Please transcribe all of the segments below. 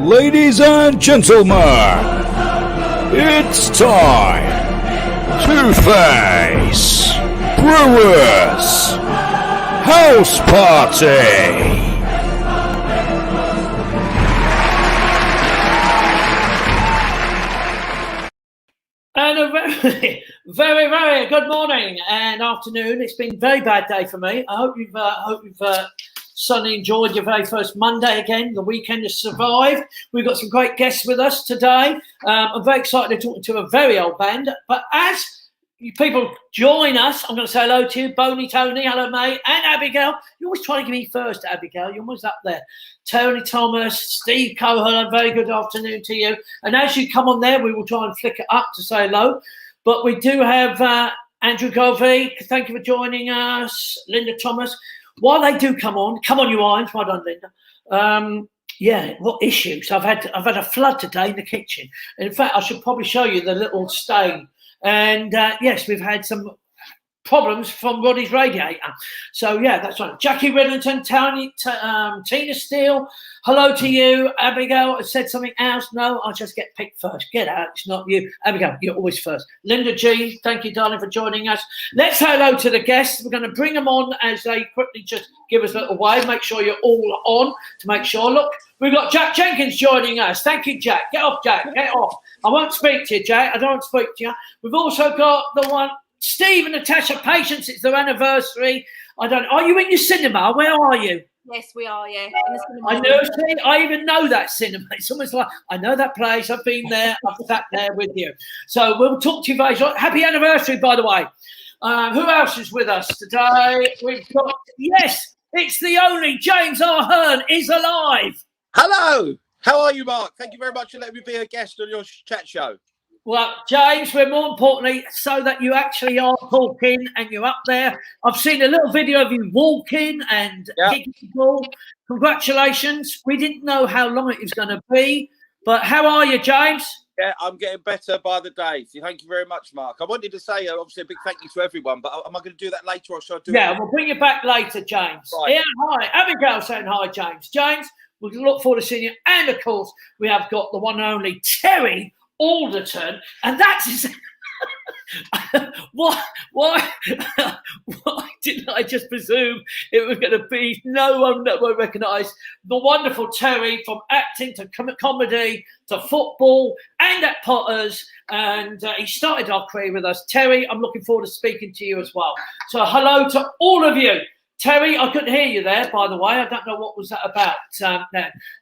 Ladies and gentlemen, it's time to face Brewers House Party. And a very good morning and afternoon. It's been a very bad day for me. I hope you've suddenly enjoyed your very first Monday again. The weekend has survived. We've got some great guests with us today. I'm very excited to talk to a very old band. But as you people join us, I'm going to say hello to you, Boney Tony, hello mate, and Abigail. You always try to give me first, Abigail. You're always up there. Tony Thomas, Steve Cohen, a very good afternoon to you. And as you come on there, we will try and flick it up to say hello. But we do have Andrew Govey. Thank you for joining us. Linda Thomas. While they do come on you irons. Well done, Linda. Yeah, what issues? I've had a flood today in the kitchen. In fact, I should probably show you the little stain. And yes, we've had some problems from Roddy's radiator. So yeah, that's right. Jackie Riddington, Tina Steele, hello to you. Abigail has said something else. No, I'll just get picked first. Get out, it's not you. Abigail, you're always first. Linda G, thank you, darling, for joining us. Let's say hello to the guests. We're going to bring them on as they quickly just give us a little wave. Make sure you're all on to make sure. Look, we've got Jack Jenkins joining us. Thank you, Jack. Get off, Jack. Get off. I won't speak to you, Jack. I don't want to speak to you. We've also got the one, Steve and Natasha Patience. It's their anniversary. Are you in your cinema? Where are you? Yes, we are, yeah. In the cinema. I know, see, I even know that cinema. It's almost like, I know that place. I've been there. I've sat there with you. So we'll talk to you very shortly. Happy anniversary, by the way. Who else is with us today? We've got, yes, it's the only James R. Hearn is alive. Hello. How are you, Mark? Thank you very much for letting me be a guest on your chat show. Well, James, we're more importantly so that you actually are talking and you're up there. I've seen a little video of you walking and kicking the ball. Congratulations. We didn't know how long it was going to be, but how are you, James? Yeah, I'm getting better by the day. So thank you very much, Mark. I wanted to say, obviously, a big thank you to everyone, but am I going to do that later or should I do it? Yeah, we'll bring you back later, James. Right. Yeah, hi. Abigail saying hi, James. James, we look forward to seeing you. And, of course, we have got the one and only Terry Alderton, and that's his. why didn't I just presume it was going to be no one that will recognise the wonderful Terry, from acting to comedy to football and at Potters, and he started our career with us. Terry, I'm looking forward to speaking to you as well. So hello to all of you. Terry, I couldn't hear you there, by the way. I don't know what was that about.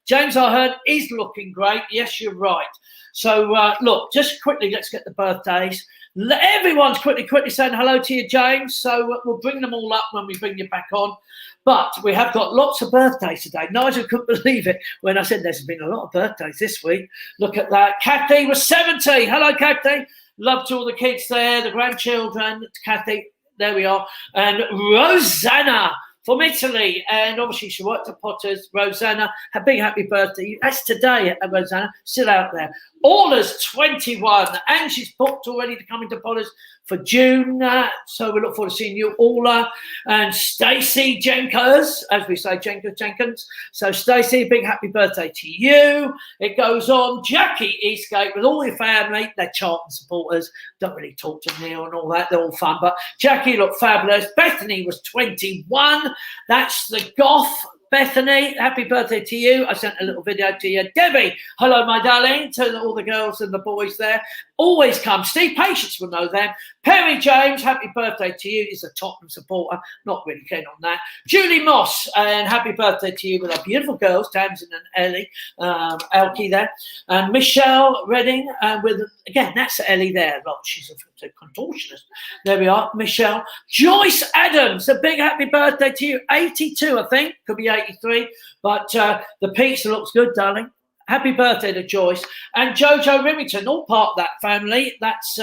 James, I heard, is looking great. Yes, you're right. So, look, just quickly, let's get the birthdays. Everyone's quickly saying hello to you, James. So we'll bring them all up when we bring you back on. But we have got lots of birthdays today. Nigel couldn't believe it when I said there's been a lot of birthdays this week. Look at that. Kathy was 70. Hello, Kathy. Love to all the kids there, the grandchildren. Kathy. There we are. And Rosanna from Italy. And obviously she worked at Potters. Rosanna, a big happy birthday. That's today, Rosanna. Still out there. Orla's 21. And she's booked already to come into Potters for June. So we look forward to seeing you, Orla. And Stacey Jenkins, as we say, Jenkins. So Stacey, big happy birthday to you. It goes on. Jackie Eastgate with all your family. They're Charlton supporters. Don't really talk to Neil and all that. They're all fun. But Jackie looked fabulous. Bethany was 21. That's the goth. Bethany, happy birthday to you. I sent a little video to you. Debbie, hello, my darling, to all the girls and the boys there. Always come. Steve Patience will know them. Perry James, happy birthday to you. He's a Tottenham supporter. Not really keen on that. Julie Moss, and happy birthday to you with our beautiful girls, Tamsin and Ellie, Elkie there. And Michelle Redding, with, again, that's Ellie there. Look, she's a contortionist. There we are, Michelle. Joyce Adams, a big happy birthday to you. 82, I think. Could be 83. But the pizza looks good, darling. Happy birthday to Joyce. And Jojo Remington, all part of that family. That's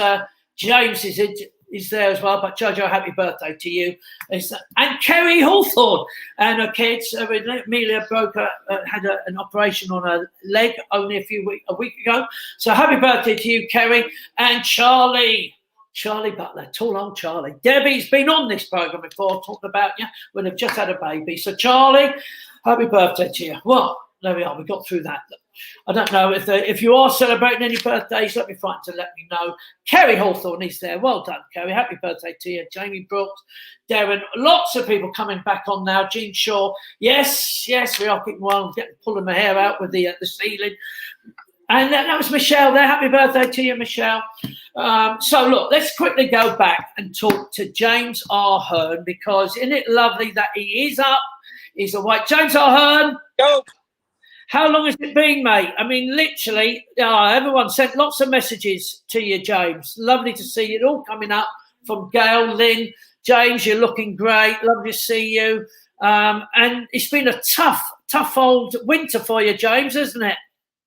James is there as well. But Jojo, happy birthday to you. And Kerry Hawthorne and her kids. Amelia had an operation on her leg only a week ago. So happy birthday to you, Kerry. And Charlie Butler, tall old Charlie. Debbie's been on this programme before, talking about you when they've just had a baby. So Charlie, happy birthday to you. Well, there we are. We got through that. I don't know if you are celebrating any birthdays. Let me find to let me know. Kerry Hawthorne is there. Well done, Kerry. Happy birthday to you. Jamie Brooks, Darren. Lots of people coming back on now. Jean Shaw. Yes, we are keeping well. Pulling my hair out with the ceiling. And that was Michelle there. Happy birthday to you, Michelle. So, look, let's quickly go back and talk to James R. Hearn, because isn't it lovely that he is up? He's awake. James R. Hearn. Go. How long has it been, mate? I mean, literally, everyone sent lots of messages to you, James. Lovely to see it all coming up from Gail, Lynn. James, you're looking great. Lovely to see you. And it's been a tough old winter for you, James, isn't it?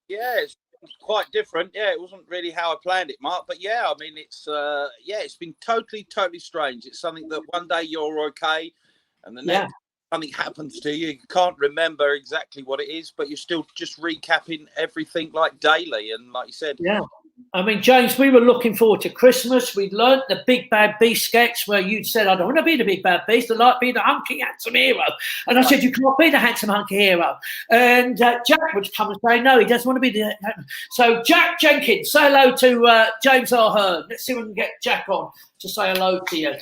Yeah, it's quite different. Yeah, it wasn't really how I planned it, Mark. But yeah, I mean, it's been totally strange. It's something that one day you're okay, and the next something happens to you. You can't remember exactly what it is, but you're still just recapping everything like daily. And like you said, yeah. I mean, James, we were looking forward to Christmas. We'd learnt the Big Bad Beast sketch where you'd said, I don't want to be the Big Bad Beast. I'd like to be the hunky, handsome hero. And I said, you can't be the handsome, hunky hero. And Jack would come and say, no, he doesn't want to be the... So Jack Jenkins, say hello to James R. Hearn. Let's see if we can get Jack on to say hello to you.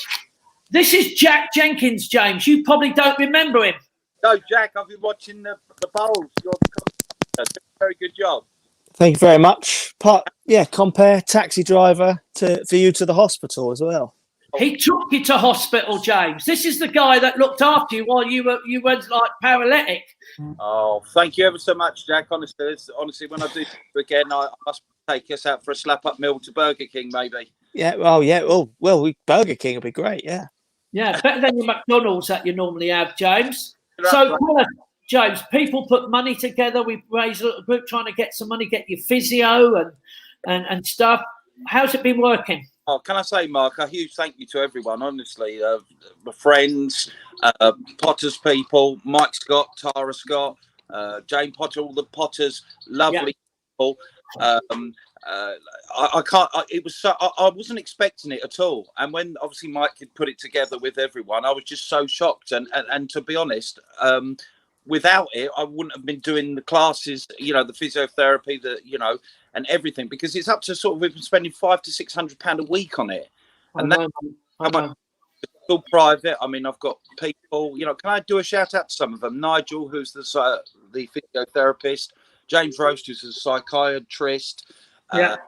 This is Jack Jenkins, James. You probably don't remember him. No, Jack, I've been watching the polls. You're doing a very good job. Thank you very much. Compare taxi driver for you to the hospital as well. He took you to hospital, James. This is the guy that looked after you while you were like paralytic. Oh, thank you ever so much, Jack. Honestly, when I do again, I must take us out for a slap-up meal to Burger King, maybe. Yeah. Well, yeah. Well, Burger King would be great. Yeah. Yeah, better than your McDonald's that you normally have, James. So, James, people put money together. We raised a little group trying to get some money, get your physio and stuff. How's it been working? Oh, can I say, Mark, a huge thank you to everyone, honestly. My friends, Potter's people, Mike Scott, Tara Scott, Jane Potter, all the Potters, lovely people. I can't. It was so. I wasn't expecting it at all. And when obviously Mike had put it together with everyone, I was just so shocked. And to be honest, without it, I wouldn't have been doing the classes, the physiotherapy, and everything, because it's up to sort of, we've been spending £500 to £600 a week on it. And that's how much it's all private. I mean, I've got people, can I do a shout out to some of them? Nigel, who's the physiotherapist, James Roast, who's a psychiatrist. Got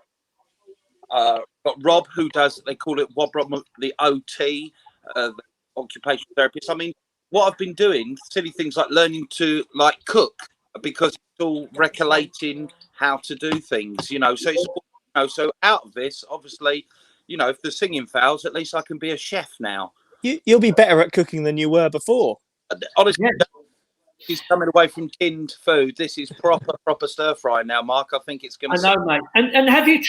Rob, who does, they call it Rob, the OT, the occupational therapist. I mean, what I've been doing, silly things like learning to cook, because it's all recollecting how to do things, so it's, so out of this, obviously, if the singing fails, at least I can be a chef now. You'll be better at cooking than you were before. Honestly, he's coming away from tinned food. This is proper stir fry now, Mark. I think it's going to... I know, mate. And have you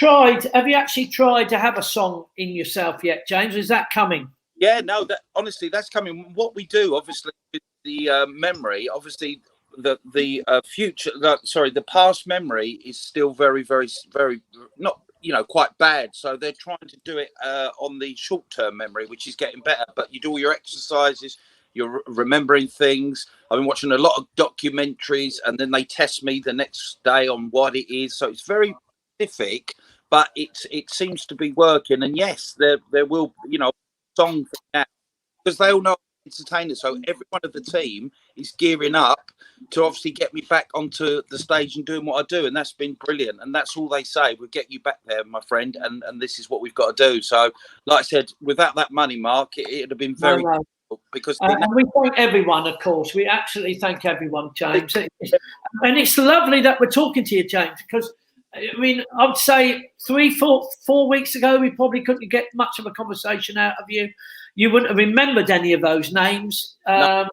actually tried to have a song in yourself yet, James? Is that coming? Yeah, no, honestly, that's coming. What we do, obviously, with the memory, obviously, the past memory is still very, very, very not, quite bad. So they're trying to do it on the short-term memory, which is getting better. But you do all your exercises, you're remembering things. I've been watching a lot of documentaries, and then they test me the next day on what it is. So it's very specific, but it seems to be working. And yes, there will, song for that, because they all know entertainers. So every one of the team is gearing up to obviously get me back onto the stage and doing what I do, and that's been brilliant. And that's all they say: we'll get you back there, my friend, and this is what we've got to do. So, like I said, without that money, Mark, it'd have been very difficult, because and we thank everyone, of course. We absolutely thank everyone, James. And it's lovely that we're talking to you, James, because I mean, I'd say 4 weeks ago, we probably couldn't get much of a conversation out of you. You wouldn't have remembered any of those names. No.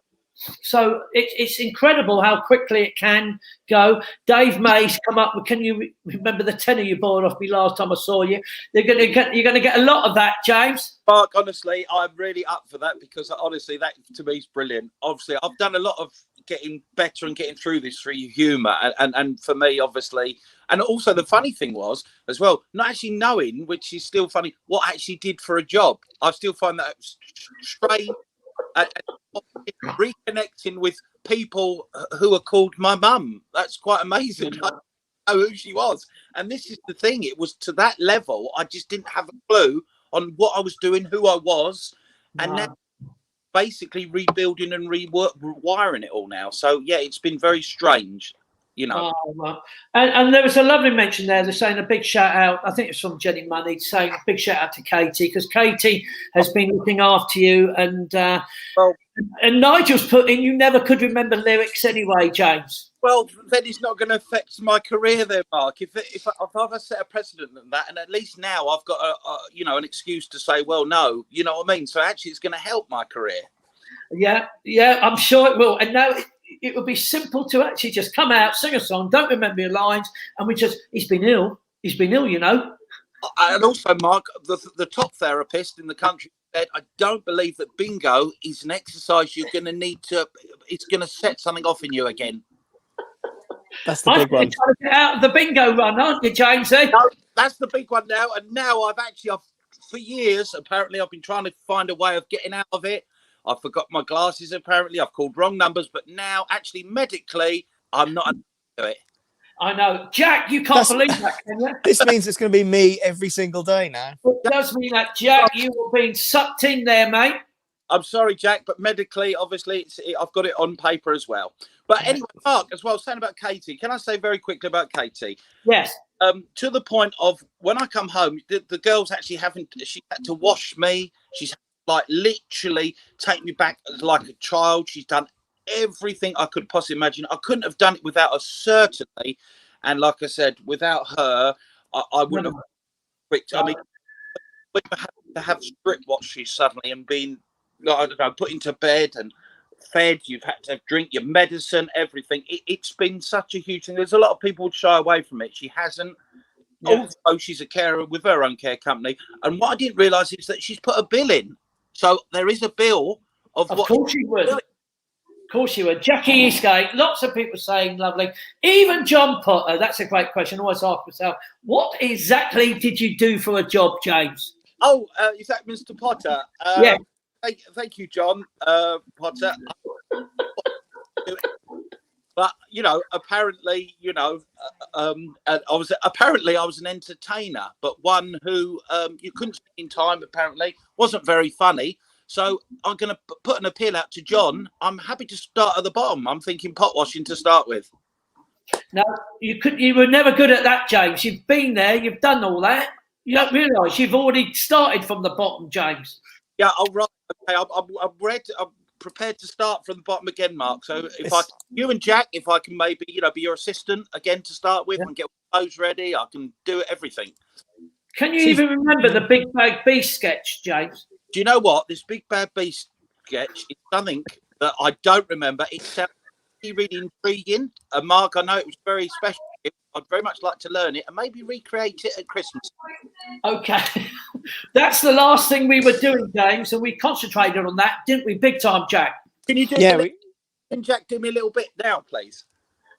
So it's incredible how quickly it can go. Dave May's come up with, can you remember the tenner you borrowed off me last time I saw you? You're going to get a lot of that, James. Mark, honestly, I'm really up for that, because honestly, that to me is brilliant. Obviously, I've done a lot of getting better and getting through this through humour, and for me, obviously, and also the funny thing was as well, not actually knowing, which is still funny, what I actually did for a job. I still find that strange. And reconnecting with people who are called my mum. That's quite amazing. know who she was. And this is the thing. It was to that level. I just didn't have a clue on what I was doing, who I was. And now basically rebuilding and rewiring it all now. So, yeah, it's been very strange, you know. And there was a lovely mention there. They're saying a big shout out. I think it's from Jenny Money saying a big shout out to Katie, because Katie has been looking after you. And Nigel's put in, you never could remember lyrics anyway, James. Well, then it's not going to affect my career there, Mark. If I've set a precedent than that, and at least now I've got an excuse to say, well, no, you know what I mean? So actually it's going to help my career. Yeah, I'm sure it will. And now it would be simple to actually just come out, sing a song, don't remember your lines, and he's been ill, you know. And also, Mark, the top therapist in the country said, I don't believe that bingo is an exercise you're going to need to, it's going to set something off in you again. That's the big one. You're trying to get out of the bingo run, aren't you, James? No, that's the big one now. And now I've for years, apparently, I've been trying to find a way of getting out of it. I forgot my glasses, apparently. I've called wrong numbers. But now, actually, medically, I'm not able to do it. I know. Jack, you can't believe that, can you? This means it's going to be me every single day now. It does mean that, Jack, you are being sucked in there, mate. I'm sorry, Jack, but medically, obviously, I've got it on paper as well. But anyway, Mark, as well, saying about Katie, can I say very quickly about Katie? Yes. To the point of when I come home, the girls actually she had to wash me. She's like literally take me back like a child. She's done everything I could possibly imagine. I couldn't have done it without her, certainly. And like I said, without her, I wouldn't have quit. I mean, we had to have strip watches suddenly and been, I don't know, put into bed and fed. You've had to drink your medicine, everything. It's been such a huge thing. There's a lot of people would shy away from it. She hasn't. Yeah. Also, she's a carer with her own care company. And what I didn't realise is that she's put a bill in. So there is a bill of what. Of course she would. Of course you would. Jackie Eastgate, lots of people saying lovely. Even John Potter, that's a great question. I always ask myself, what exactly did you do for a job, James? Oh, is that Mr. Potter? Yeah. Thank you, John Potter. But you know, apparently, I was an entertainer, but one who you couldn't see in time. Apparently, wasn't very funny. So I'm going to put an appeal out to John. I'm happy to start at the bottom. I'm thinking pot washing to start with. No, you were never good at that, James. You've been there. You've done all that. You don't realise you've already started from the bottom, James. Yeah, all right. Okay, I'm prepared to start from the bottom again, Mark. So you and Jack, if I can maybe, be your assistant again to start with and get clothes ready, I can do everything. Can you even remember the Big Bad Beast sketch, James? Do you know what? This Big Bad Beast sketch is something that I don't remember. It sounds really intriguing. Mark, I know it was very special. I'd very much like to learn it and maybe recreate it at Christmas. Okay. That's the last thing we were doing, James, and we concentrated on that, didn't we? Big time, Jack. Can you do Can Jack do me a little bit now, please?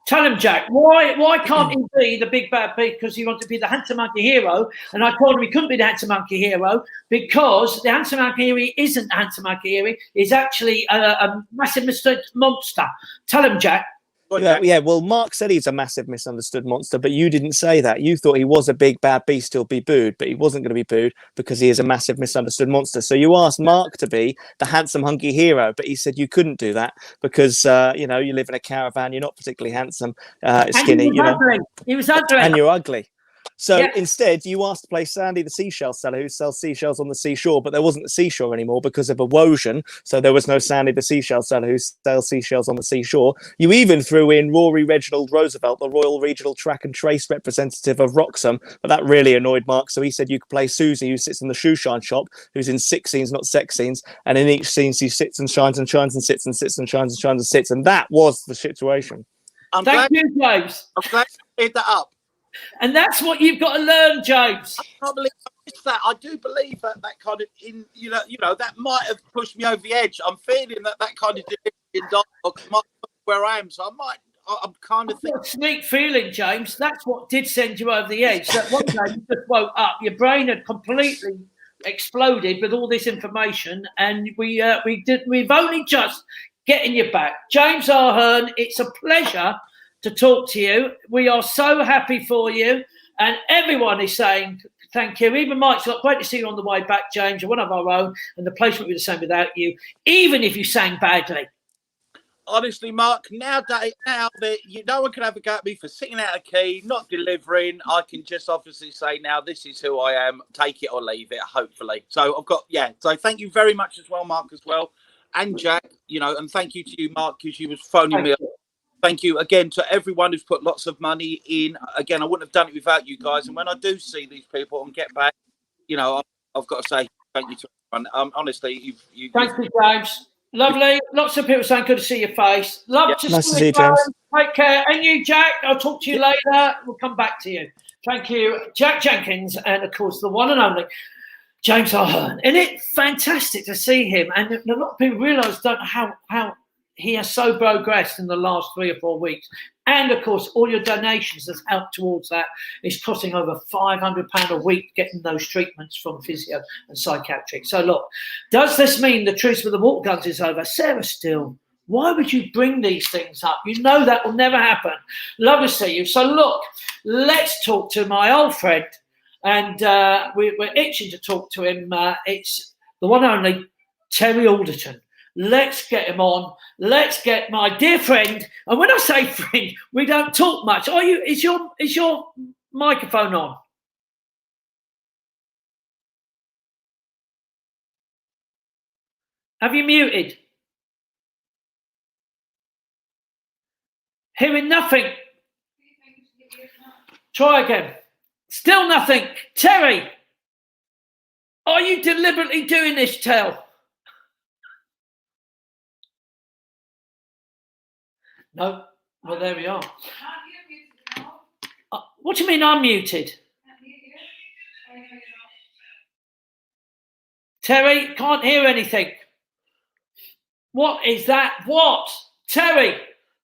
Tell him, Jack, why can't he be the Big Bad Beast? Because he wanted to be the handsome monkey hero. And I told him he couldn't be the handsome monkey hero because the handsome monkey hero isn't handsome monkey hero. He's actually a massive monster. Tell him, Jack. Yeah, well, Mark said he's a massive misunderstood monster, but you didn't say that. You thought he was a big bad beast, he'll be booed, but he wasn't going to be booed because he is a massive misunderstood monster. So you asked Mark to be the handsome hunky hero, but he said you couldn't do that because you live in a caravan, you're not particularly handsome, skinny, He was ugly. And you're ugly. So instead, you asked to play Sandy, the seashell seller who sells seashells on the seashore, but there wasn't a seashore anymore because of erosion. So there was no Sandy, the seashell seller who sells seashells on the seashore. You even threw in Rory Reginald Roosevelt, the Royal Regional Track and Trace representative of Wroxham, but that really annoyed Mark. So he said you could play Susie, who sits in the shoe shine shop, who's in 6 scenes, not sex scenes. And in each scene, she sits and shines and shines and sits and sits and shines and shines and sits. And that was the situation. Thank you, James. I'm glad you cleared that up. And that's what you've got to learn, James. I probably missed that. I do believe that kind of that might have pushed me over the edge. I'm feeling that kind of dialogue might be where I am. So I'm kind of thinking. Sneak feeling, James. That's what did send you over the edge. That one day you just woke up, your brain had completely exploded with all this information, and we've only just getting you back, James Ahern. It's a pleasure to talk to you. We are so happy for you, and everyone is saying thank you. Even Mike's like, great to see you on the way back, James. You're one of our own, and the place wouldn't be the same without you, even if you sang badly. Honestly, Mark, now that no one can have a go at me for sitting out of key, not delivering. I can just obviously say now this is who I am. Take it or leave it, hopefully. So I've got, so thank you very much as well, Mark, as well. And Jack, and thank you to you, Mark, because you was phoning me up. Thank you again to everyone who's put lots of money in. Again, I wouldn't have done it without you guys. And when I do see these people and get back, I've got to say thank you to everyone. Honestly, Thank you, James. Lovely. Lots of people saying good to see your face. Love to nice see to see you, James. James. Take care. And you, Jack, I'll talk to you later. We'll come back to you. Thank you, Jack Jenkins, and of course the one and only James Ahern. Isn't it fantastic to see him? And a lot of people realise how he has so progressed in the last 3 or 4 weeks. And of course, all your donations that's helped towards that is costing over £500 a week getting those treatments from physio and psychiatric. So look, does this mean the truce with the water guns is over? Sarah Steele, why would you bring these things up? You know that will never happen. Love to see you. So look, let's talk to my old friend. And we're itching to talk to him. It's the one and only Terry Alderton. Let's get him on. Let's get my dear friend. And when I say friend, we don't talk much. Is your microphone on? Have you muted? Hearing nothing. Try again. Still nothing. Terry, are you deliberately doing this, Tel? No. Well, there we are. What do you mean I'm muted? Terry, can't hear anything. What is that? What? Terry,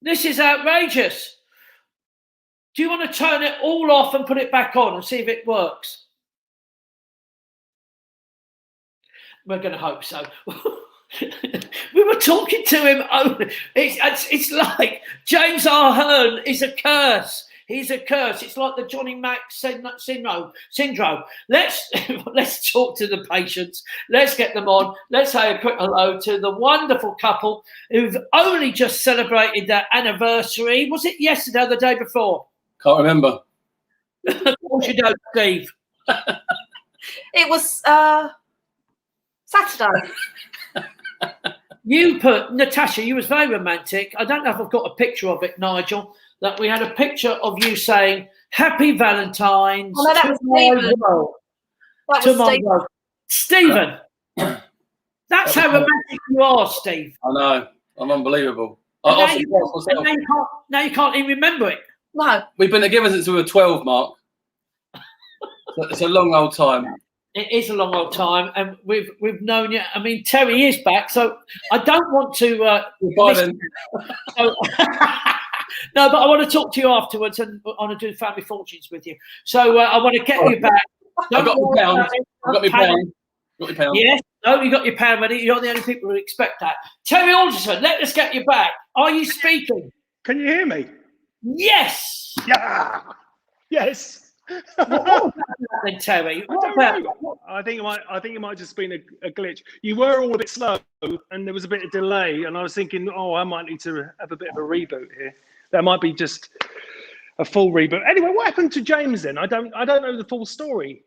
this is outrageous. Do you want to turn it all off and put it back on and see if it works? We're going to hope so. We were talking to him. It's like James Ahern is a curse. He's a curse. It's like the Johnny Mac syndrome. Let's talk to the patients. Let's get them on. Let's say a quick hello to the wonderful couple who've only just celebrated their anniversary. Was it yesterday or the day before? Can't remember. Of course you don't, Steve. It was Saturday. You put, Natasha, you was very romantic. I don't know if I've got a picture of it, Nigel, that we had a picture of you saying, Happy Valentine's Oh, no, that to was my Stephen. world. That To was my Steve. world. Stephen, that's how romantic you are, Steve. I know. I'm unbelievable. I And asked myself. now you can't even remember it. No. We've been together since we were 12, Mark. It's a long old time. It is a long old time, and we've known you. I mean, Terry is back, so I don't want to. Bye then. So, no, but I want to talk to you afterwards, and I want to do family fortunes with you. So I want to get you back. I've got my pound. I've got my pound. Got my pound. Yes. No, you got your pound ready. You're not the only people who expect that. Terry Alderson, let us get you back. Are you speaking? Can you hear me? Yes. Yeah. Yes. What about that then, Terry? What about that? I think it might have just been a glitch. You were all a bit slow, and there was a bit of delay, and I was thinking, I might need to have a bit of a reboot here. That might be just a full reboot. Anyway, what happened to James then? I don't know the full story.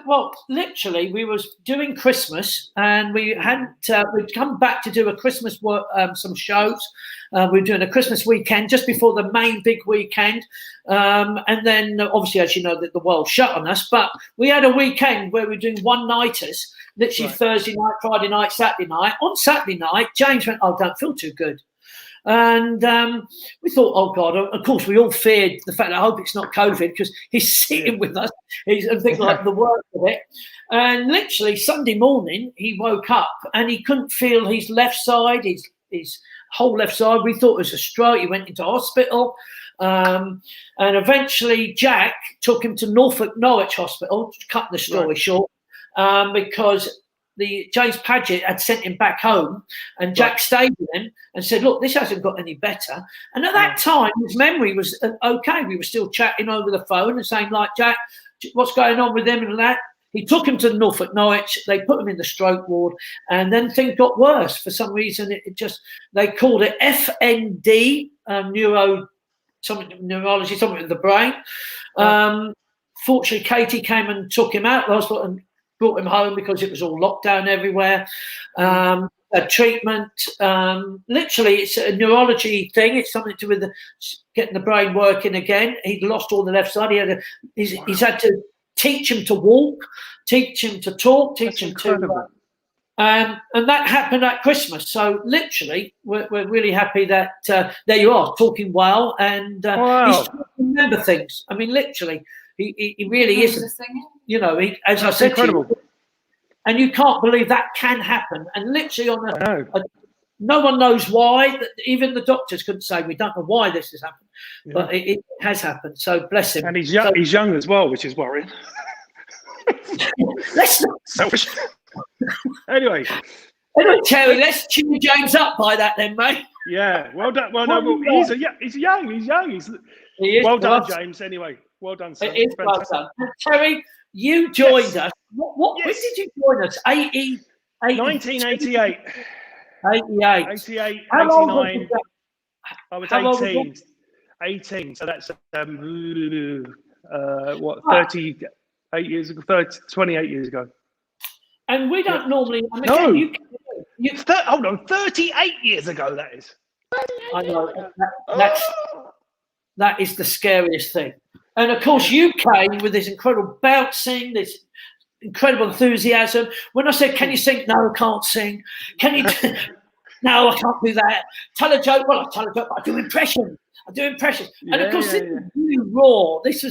Well, literally, we was doing Christmas, and we hadn't. We'd come back to do a Christmas work, some shows. We were doing a Christmas weekend just before the main big weekend, and then obviously, as you know, that the world shut on us. But we had a weekend where we were doing one-nighters, literally Right. Thursday night, Friday night, Saturday night. On Saturday night, James went, "Oh, don't feel too good." And we thought, oh God, of course, we all feared the fact that I hope it's not COVID because he's sitting with us. He's I think like the worst of it. And literally Sunday morning, he woke up and he couldn't feel his left side, his whole left side. We thought it was a stroke. He went into hospital. And eventually Jack took him to Norfolk Norwich Hospital, to cut the story short, because the James Paget had sent him back home, and Jack stayed with him and said, "Look, this hasn't got any better." And at that time, his memory was okay. We were still chatting over the phone and saying, like, "Jack, what's going on with him and that?" He took him to Norfolk Norwich. They put him in the stroke ward, and then things got worse. For some reason, they called it FND, neurology, something with the brain. Fortunately, Katie came and took him out of the hospital and brought him home because it was all lockdown everywhere. Treatment, literally, it's a neurology thing. It's something to do with getting the brain working again. He'd lost all the left side. He's had to teach him to walk, teach him to talk, teach him to. And that happened at Christmas. So literally, we're really happy that there you are, talking well, and he's trying to remember things. I mean, literally, he really isn't. You know, as I said, incredible. To you, and you can't believe that can happen. And literally, no one knows why. Even the doctors couldn't say, we don't know why this has happened, but it has happened. So bless him. And he's young. He's young as well, which is worrying. Let's not. Selfish. Anyway, Terry, let's cheer James up by that then, mate. Yeah, well done. Well, no, he's young. He is. Well done, James. Anyway, well done, son. It is well done. Terry, you joined us. When did you join us? 1988. 88. 88, How 89. I was 18. 18. So that's 38 years ago. 28 years ago. And we don't normally. I mean, no. You hold on. 38 years ago. That is. I know. That is the scariest thing. And of course, you came with this incredible bouncing, this incredible enthusiasm. When I said, "Can you sing?" No, I can't sing. Can you? No, I can't do that. Tell a joke. Well, I tell a joke, but I do impressions. And of course, this was really raw. This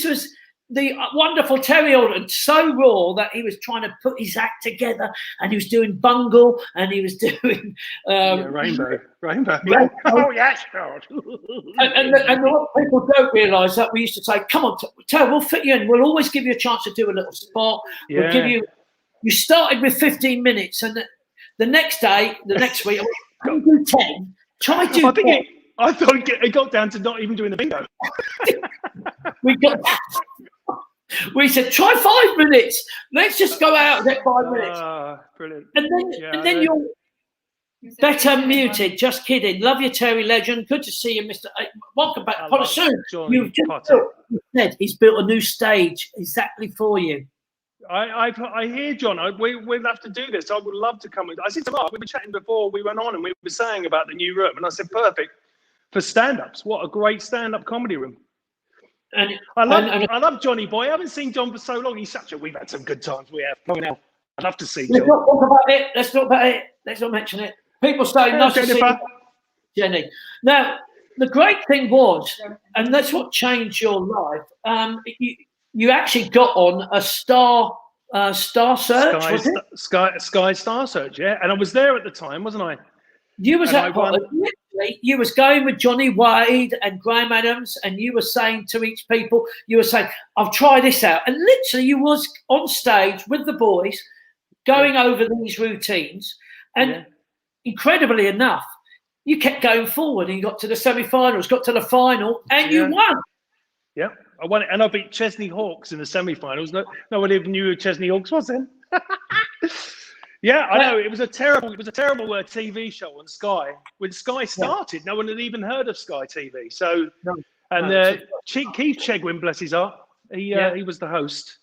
was the wonderful Terry Alden, so raw that he was trying to put his act together, and he was doing Bungle, and he was doing Rainbow. Oh yes, God. and what people don't realise that we used to say, "Come on, Terry, we'll fit you in. We'll always give you a chance to do a little spot. We'll give you." You started with 15 minutes, and the next week, can you do 10? Try do. I thought it got down to not even doing the bingo. We said, try 5 minutes. Let's just go out and get 5 minutes. Brilliant. And then you're better muted. Just kidding. Love you, Terry Legend. Good to see you, Mr. Welcome back. Soon. You've just said he's built a new stage exactly for you. I hear, John. We'll have to do this. I would love to come. I said to Mark, we were chatting before we went on, and we were saying about the new room, and I said, perfect for stand-ups. What a great stand-up comedy room. And I love Johnny Boy. I haven't seen John for so long. We've had some good times. We have. Long now. I'd love to see John. Let's not talk about it. Let's talk about it. Let's not mention it. People say, nice to see you, Jenny. Now, the great thing was, and that's what changed your life, you actually got on a Star Search, was it? Sky Star Search, yeah. And I was there at the time, wasn't I? You was literally, you was going with Johnny Wade and Graham Adams, and you were saying to each people, you were saying, "I'll try this out." And literally, you was on stage with the boys, going over these routines, and incredibly enough, you kept going forward, and you got to the semi-finals, got to the final, and you won. Yeah, I won it, and I beat Chesney Hawkes in the semi-finals. No one even knew who Chesney Hawkes was then. Yeah, I know. It was a terrible TV show on Sky. When Sky started, no one had even heard of Sky TV. So, Keith Chegwin, bless his heart, he was the host.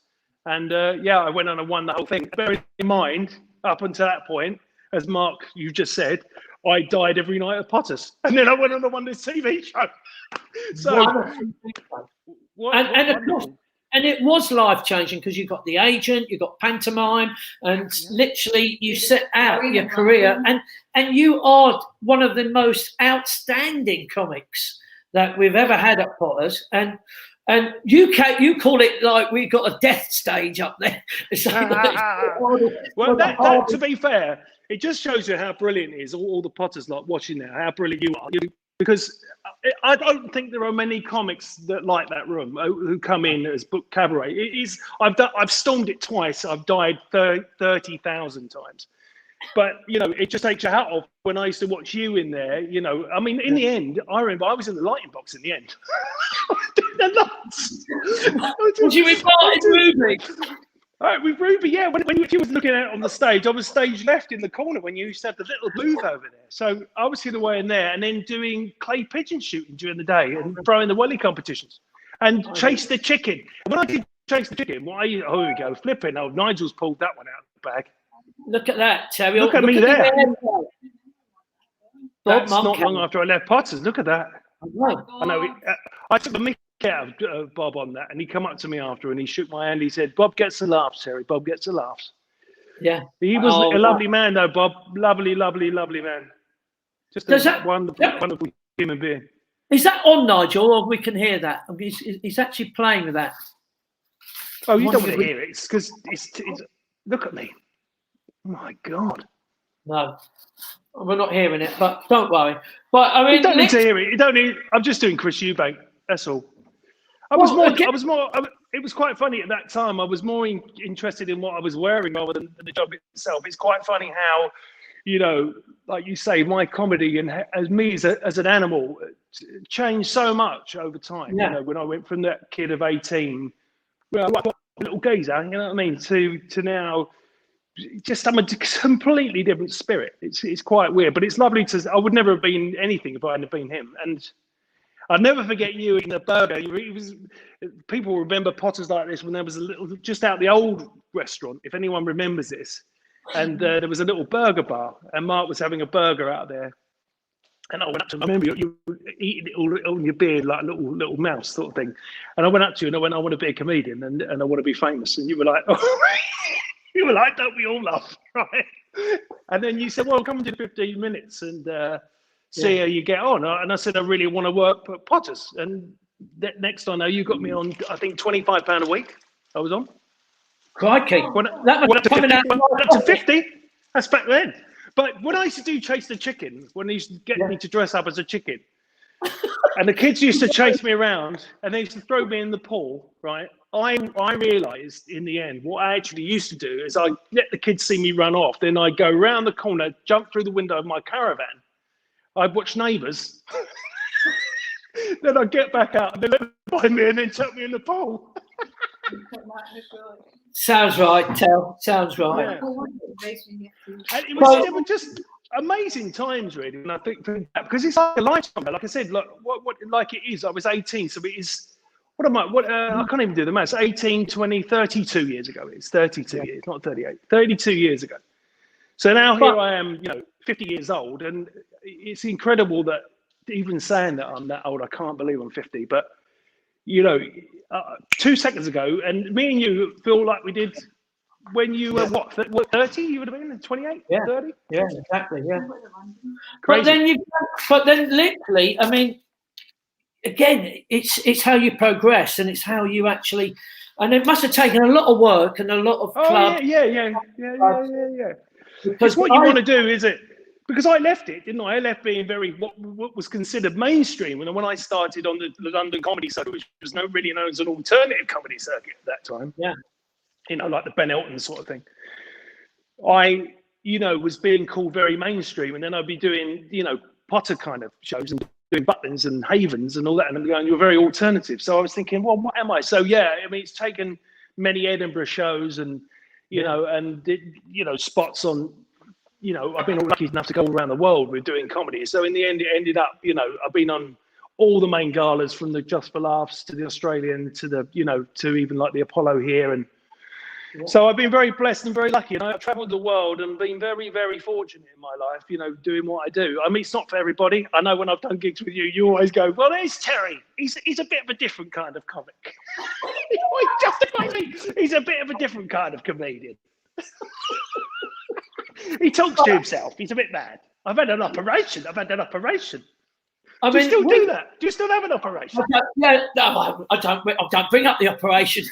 And I went on and won the whole thing. Bear in mind, up until that point, as Mark, you just said, I died every night at Potters. And then I went on and won this TV show. So, of course, and it was life-changing because you got the agent, you got pantomime, and literally you set out your career. And you are one of the most outstanding comics that we've ever had at Potters. And you call it like we've got a death stage up there. Well, that to be fair, it just shows you how brilliant it is. All the Potters watching now, how brilliant you are. because I don't think there are many comics that like that room who come in as book cabaret. It is. I've stormed it twice. I've died 30,000 times. But it just takes your hat off when I used to watch you in there. I mean, in the end, I remember I was in the lighting box in the end. Was you invited, Ruby? All right, with Ruby, yeah. When you was looking out on the stage, I was stage left in the corner when you used to have the little booth over there. So I was hidden away in there, and then doing clay pigeon shooting during the day and throwing the welly competitions, and chase the chicken. When I did chase the chicken, here we go, flipping. Oh, Nigel's pulled that one out of the bag. Look at that, Terry. Look at me there. That's not long after I left Potters. Look at that. I know. I took the mick out of Bob on that, and he come up to me after and he shook my hand. He said, "Bob gets the laughs, Terry. Bob gets the laughs." Yeah. He was a lovely man, though, Bob. Lovely, lovely, lovely man. Just a wonderful human being. Is that on, Nigel, or we can hear that? He's actually playing with that. Oh, you don't want to hear it. It's because it's. Look at me. Oh my God. No, we're not hearing it, but don't worry. But I mean, you don't need to hear it. You don't need. I'm just doing Chris Eubank. That's all. It was quite funny at that time. I was more interested in what I was wearing rather than the job itself. It's quite funny how, like you say, my comedy and as me as an animal changed so much over time. Yeah. When I went from that kid of 18, like a little geezer, you know what I mean, to now. Just I'm a completely different spirit. It's quite weird, but it's lovely to. I would never have been anything if I hadn't have been him. And I'll never forget you eating a burger. People remember Potters like this when there was a little just out the old restaurant. If anyone remembers this, and there was a little burger bar, and Mark was having a burger out there. And I went up to him. I remember you eating it all on your beard like a little mouse sort of thing. And I went up to you and I went, "I want to be a comedian and I want to be famous." And you were like, "Oh." You were like, "Don't we all love?" Right? And then you said, "Well, come and do 15 minutes and see how you get on." And I said, "I really want to work at Potters." And next I know, you got me on, I think, £25 a week. I was on. Crikey. That was coming out to 50. That's back then. But when I used to do Chase the Chicken, when they used to get me to dress up as a chicken, and the kids used to chase me around and they used to throw me in the pool, right? I realised in the end what I actually used to do is I let the kids see me run off. Then I'd go around the corner, jump through the window of my caravan. I'd watch Neighbours. Then I'd get back out and they'd find me and then chuck me in the pool. Sounds right, Tel. Sounds right. Yeah. And it was just amazing times, really. And I think because it's like a lifetime. Like I said, like what like it is. I was 18, so it is. What am I? I can't even do the maths. 18, 20, 32 years ago. It's 32 years, not 38. 32 years ago. So now here I am, 50 years old, and it's incredible that even saying that I'm that old, I can't believe I'm 50. But 2 seconds ago, and me and you feel like we did when you were what 30? You would have been 28, 30. Yeah, exactly. Yeah. Crazy. But then literally, I mean. Again, it's how you progress, and it's how you actually, and it must have taken a lot of work and a lot of club. Yeah. Because what you want to do, is it? Because I left it, didn't I? I left being very what was considered mainstream, and when I started on the London comedy circuit, which was really known as an alternative comedy circuit at that time. Yeah, like the Ben Elton sort of thing. I, was being called very mainstream, and then I'd be doing, Potter kind of shows and doing Butlins and Havens and all that, and I'm going, "You're very alternative." So I was thinking, well, what am I? So it's taken many Edinburgh shows and spots on. I've been lucky enough to go all around the world with doing comedy. So in the end, it ended up, I've been on all the main galas, from the Just for Laughs to the Australian to the, to even like the Apollo here. And so I've been very blessed and very lucky, and I've traveled the world and been very, very fortunate in my life, doing what I do. I mean, it's not for everybody. I know when I've done gigs with you, you always go, "Well, there's Terry. He's a bit of a different kind of comic." He always justifies me. He's a bit of a different kind of comedian. He talks to himself. He's a bit mad. I've had an operation. I do you still do that? Do you still have an operation? I don't bring up the operation.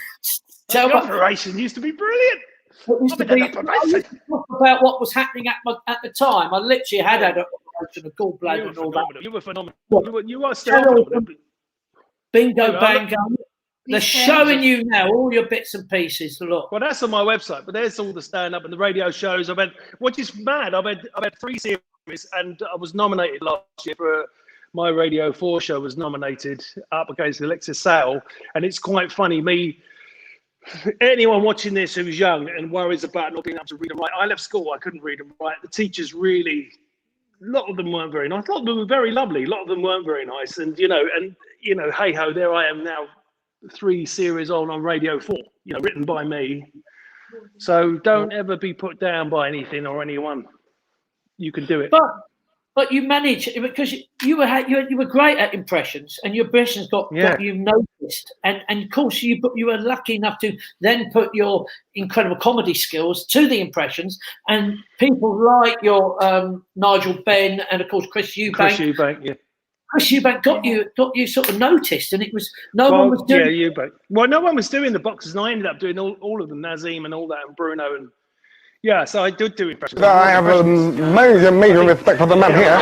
The operation used to be brilliant. It used to be about what was happening at the time. I literally had an operation church and the gallbladder and all that. You were phenomenal. What? You are still Channel- phenomenal. Bingo, Yeah, bango. They're These showing you now all your bits and pieces. Look. Well, that's on my website, but there's all the stand-up and the radio shows. I've had, which is mad. I've had 3 series, and I was nominated last year for my Radio 4 show. Was nominated up against Alexis Sale, and it's quite funny. Anyone watching this who's young and worries about not being able to read and write. I left school, I couldn't read and write. The teachers really, a lot of them weren't very nice. A lot of them were very lovely. A lot of them weren't very nice, and hey ho, there I am now. 3 series on Radio 4, written by me. So don't ever be put down by anything or anyone. You can do it. But you manage because you were great at impressions, and your impressions got you noticed, and of course you were lucky enough to then put your incredible comedy skills to the impressions, and people like your Nigel Benn and of course Chris Eubank. Chris Eubank got you sort of noticed, and it was no one was doing. Yeah, Eubank. Well, no one was doing the boxes, and I ended up doing all of them, Nazim and all that, and Bruno, and so I did do impressions. I have a major respect for the man here.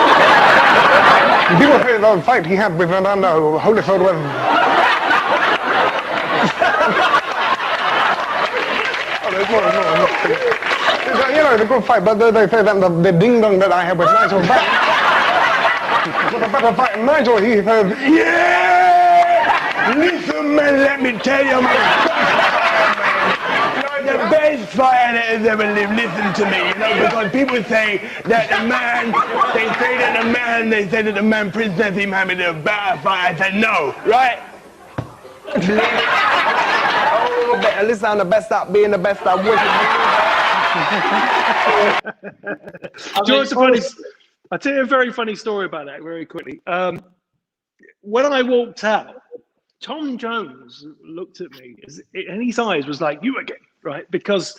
People say the fight he had with Fernando Holyfield was. It's a good fight, but they say that the ding dong that I have with Nigel was a better fight. Nigel, he says, yeah! Listen, man, let me tell you, man. The best fighter that has ever lived, listen to me, because people say that the man Prince Nassim Hamid is a bad fighter. I said no, right? At least I'm the best at being the best at winning. I'll tell you a very funny story about that very quickly. When I walked out, Tom Jones looked at me and his eyes was like, you again, right? Because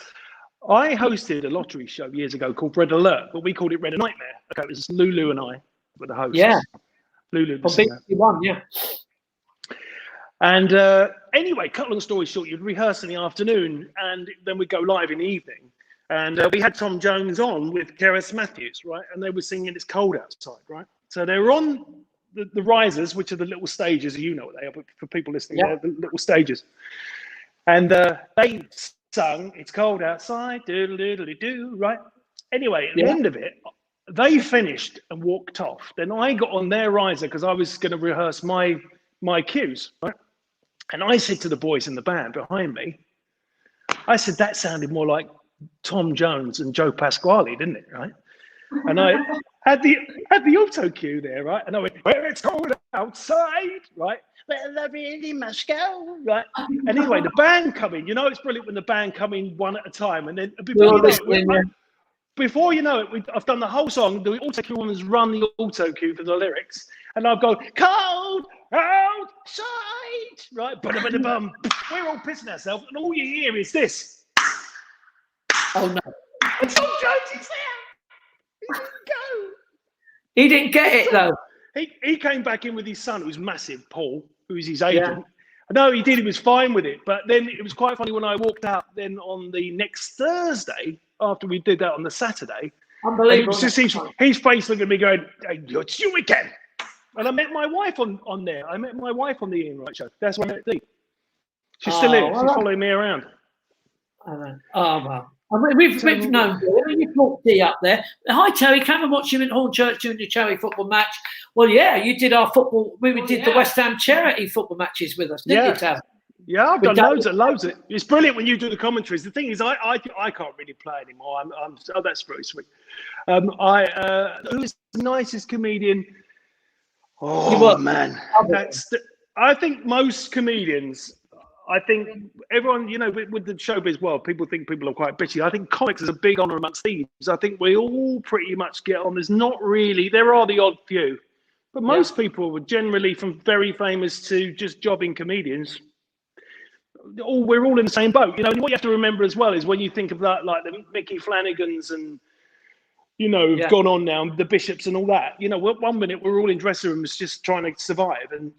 I hosted a lottery show years ago called Red Alert, but we called it Red Nightmare. Okay, it was Lulu and I were the hosts. Yeah. Lulu. Yeah. And anyway, cut long story short, you'd rehearse in the afternoon and then we'd go live in the evening. And we had Tom Jones on with Gareth Matthews, right? And they were singing It's Cold Outside, right? So they were on the risers, which are the little stages, you know what they are, but for people listening, they're the little stages. And they sung It's Cold Outside, doodle-doodle-doo, right? Anyway, at the end of it, they finished and walked off. Then I got on their riser because I was going to rehearse my cues, right? And I said to the boys in the band behind me, I said, that sounded more like Tom Jones and Joe Pasquale, didn't it, right? And I had the auto cue there, right? And I went, where it's cold outside, right? Where I really must go, right? And anyway, the band come in. It's brilliant when the band come in one at a time. And then before you know it, I've done the whole song. The auto cue woman's run the auto cue for the lyrics. And I've gone, cold outside, right? Bum. We're all pissing ourselves. And all you hear is this. Oh no! And Tom Jones is there. He didn't go. He didn't get it though. He came back in with his son, who's massive, Paul, who's his agent. No, he did. He was fine with it. But then it was quite funny when I walked out. Then on the next Thursday, after we did that on the Saturday, unbelievable. It was just his face looking at me, going, "Hey, it's you again." And I met my wife on there. I met my wife on the Ian Wright show. That's when I met Dee. She's still here. She's following me around. Oh wow. We've known you brought Dee up there. Hi Terry, come and watch you in Hornchurch during the charity football match. Well, yeah, you did our football. We did the West Ham charity football matches with us, didn't you, Terry? Yeah, I've done loads of it. It's brilliant when you do the commentaries. The thing is, I can't really play anymore. That's very sweet. Who's the nicest comedian? Oh man, I think most comedians. I think everyone, with the showbiz world, people think people are quite bitchy. I think comics is a big honour amongst thieves. I think we all pretty much get on. There are the odd few, but most people were generally from very famous to just jobbing comedians. We're all in the same boat. And what you have to remember as well is when you think of that, like the Mickey Flanagans and, have gone on now, the Bishops and all that. 1 minute we're all in dressing rooms just trying to survive. And,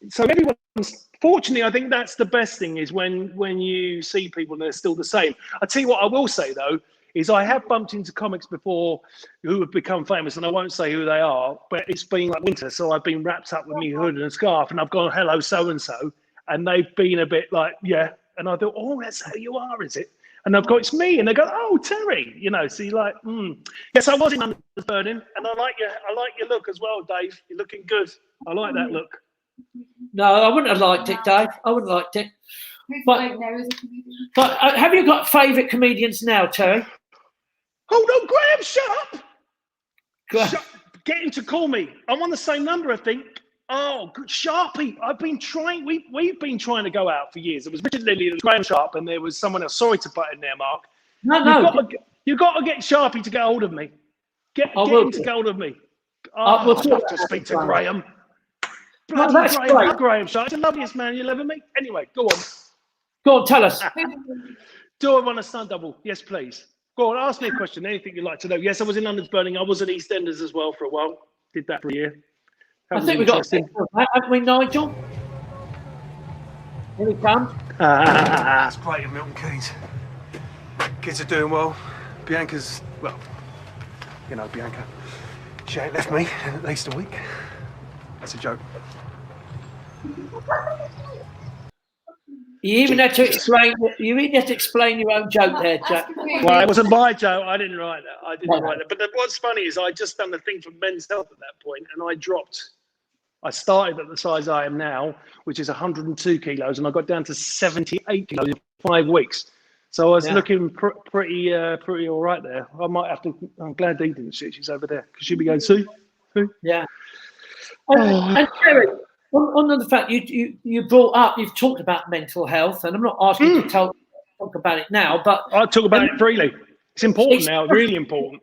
so everyone's, fortunately, I think that's the best thing is when you see people and they're still the same. I tell you what I will say though, is I have bumped into comics before who have become famous, and I won't say who they are, but it's been like winter, so I've been wrapped up with me hood and a scarf, and I've gone, hello, so-and-so, and they've been a bit like, yeah, and I thought, oh, that's how you are, is it? And I've got, it's me, and they go, oh, Terry, you know, so you're like, Yes, I was in Underburning, and I like your look as well, Dave. You're looking good. I like that look. No, I wouldn't have liked it, Dave. I wouldn't have liked it. But have you got favourite comedians now, Terry? Hold on, Graham, shut up. Graham. Get him to call me. I'm on the same number, I think. Oh, good. Sharpie. I've been trying. We've been trying to go out for years. It was Richard Lilly, there was Graham Sharp, and there was someone else. Sorry to butt in there, Mark. No. You've got to get Sharpie to get hold of me. Get him to get hold of me. Oh, we'll I'd love to speak to Graham. Bloody that's Graham. great. Graham Sharp. He's the loveliest man you'll ever meet. Anyway, go on. Go on, tell us. Do I want a stunt double? Yes, please. Go on, ask me a question. Anything you'd like to know. Yes, I was in London's Burning. I was at EastEnders as well for a while. Did that for a year. I think we've got haven't we, Nigel? Here he comes. That's great of Milton Keynes. Kids are doing well. Bianca's, well, you know, Bianca. She ain't left me in at least a week. That's a joke. You even had to explain. You even had to explain your own joke there, Jack. Well, it wasn't my joke. I didn't write that. But what's funny is I just done the thing for Men's Health at that point, and I dropped. I started at the size I am now, which is 102 kilos, and I got down to 78 kilos in 5 weeks. So I was looking pretty all right there. I might have to. I'm glad Dee didn't see. She's over there because she'll be going, see? Yeah. And Terry, on the fact you brought up, you've talked about mental health, and I'm not asking you to talk about it now, but I'll talk about it freely. It's important now, really important.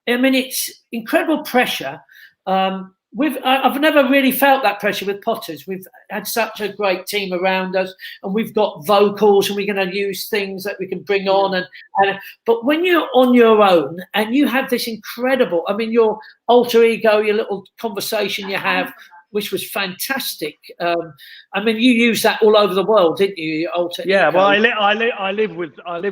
I mean, it's incredible pressure. I've never really felt that pressure with Potters. We've had such a great team around us, and we've got vocals, and we're going to use things that we can bring on. But when you're on your own and you have this incredible, I mean, your alter ego, your little conversation you have, which was fantastic. I mean, you use that all over the world, didn't you? Your alter ego. Well, I live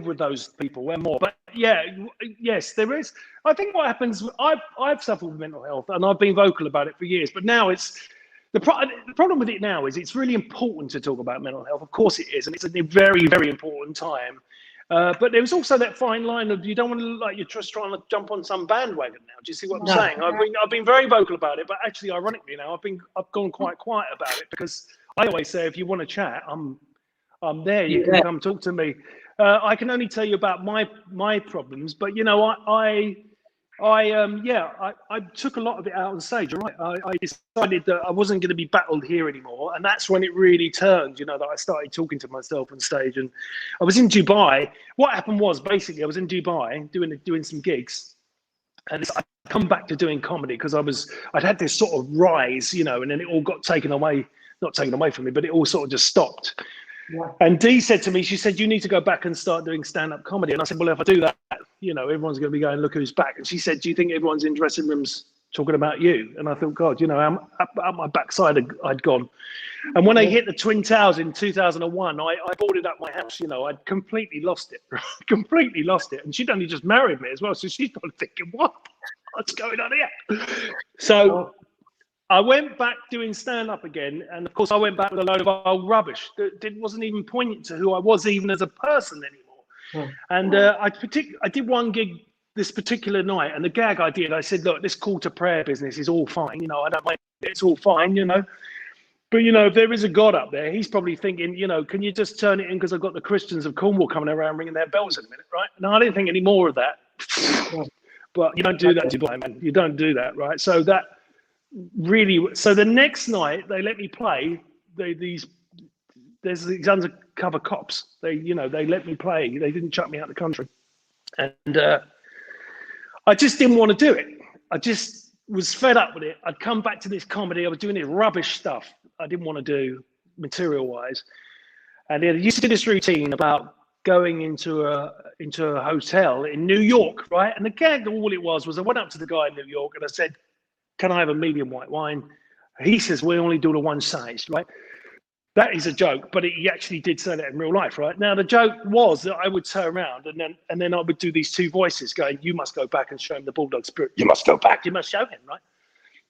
with those people and more. But yes, there is. I think what happens. I've suffered with mental health, and I've been vocal about it for years. But now it's the problem with it now is it's really important to talk about mental health. Of course it is, and it's a very, very important time. But there was also that fine line of you don't want to look like you're just trying to jump on some bandwagon now. Do you see what I'm saying? I've been very vocal about it, but actually, ironically, now I've gone quite quiet about it because I always say if you want to chat, I'm there. You can come talk to me. I can only tell you about my problems, but you know, I took a lot of it out on stage. Right, I decided that I wasn't going to be battled here anymore, and that's when it really turned. You know, that I started talking to myself on stage, and I was in Dubai. What happened was basically I was in Dubai doing some gigs, and I come back to doing comedy because I'd had this sort of rise, you know, and then it all got taken away, not taken away from me, but it all sort of just stopped. Yeah. And Dee said to me, she said, you need to go back and start doing stand-up comedy. And I said, well, if I do that, you know, everyone's going to be going, look who's back. And she said, do you think everyone's in dressing rooms talking about you? And I thought, God, you know, up my backside, I'd gone. And when I hit the Twin Towers in 2001, I boarded up my house. You know, I'd completely lost it, completely lost it. And she'd only just married me as well. So she's probably thinking, what's going on here? So I went back doing stand-up again, and of course I went back with a load of old rubbish that wasn't even poignant to who I was even as a person anymore. And I did one gig this particular night, and the gag I did, I said, look, this call to prayer business is all fine, you know, I don't mind, it's all fine, you know. But, you know, if there is a God up there, he's probably thinking, you know, can you just turn it in because I've got the Christians of Cornwall coming around ringing their bells in a minute, right? No, I didn't think any more of that. But you don't do that, Dubai, man. You don't do that, right? So that really, so the next night they let me play. There's these undercover cops. They let me play. They didn't chuck me out of the country, and I just didn't want to do it. I just was fed up with it. I'd come back to this comedy. I was doing this rubbish stuff I didn't want to do material-wise, and I used to do this routine about going into a hotel in New York, right? And the gag, all it was I went up to the guy in New York and I said, can I have a medium white wine? He says, we only do the one size, right? that is a joke, but he actually did say that in real life, right? Now the joke was that I would turn around and then I would do these two voices going, "You must go back and show him the bulldog spirit. You must go back. You must show him," right?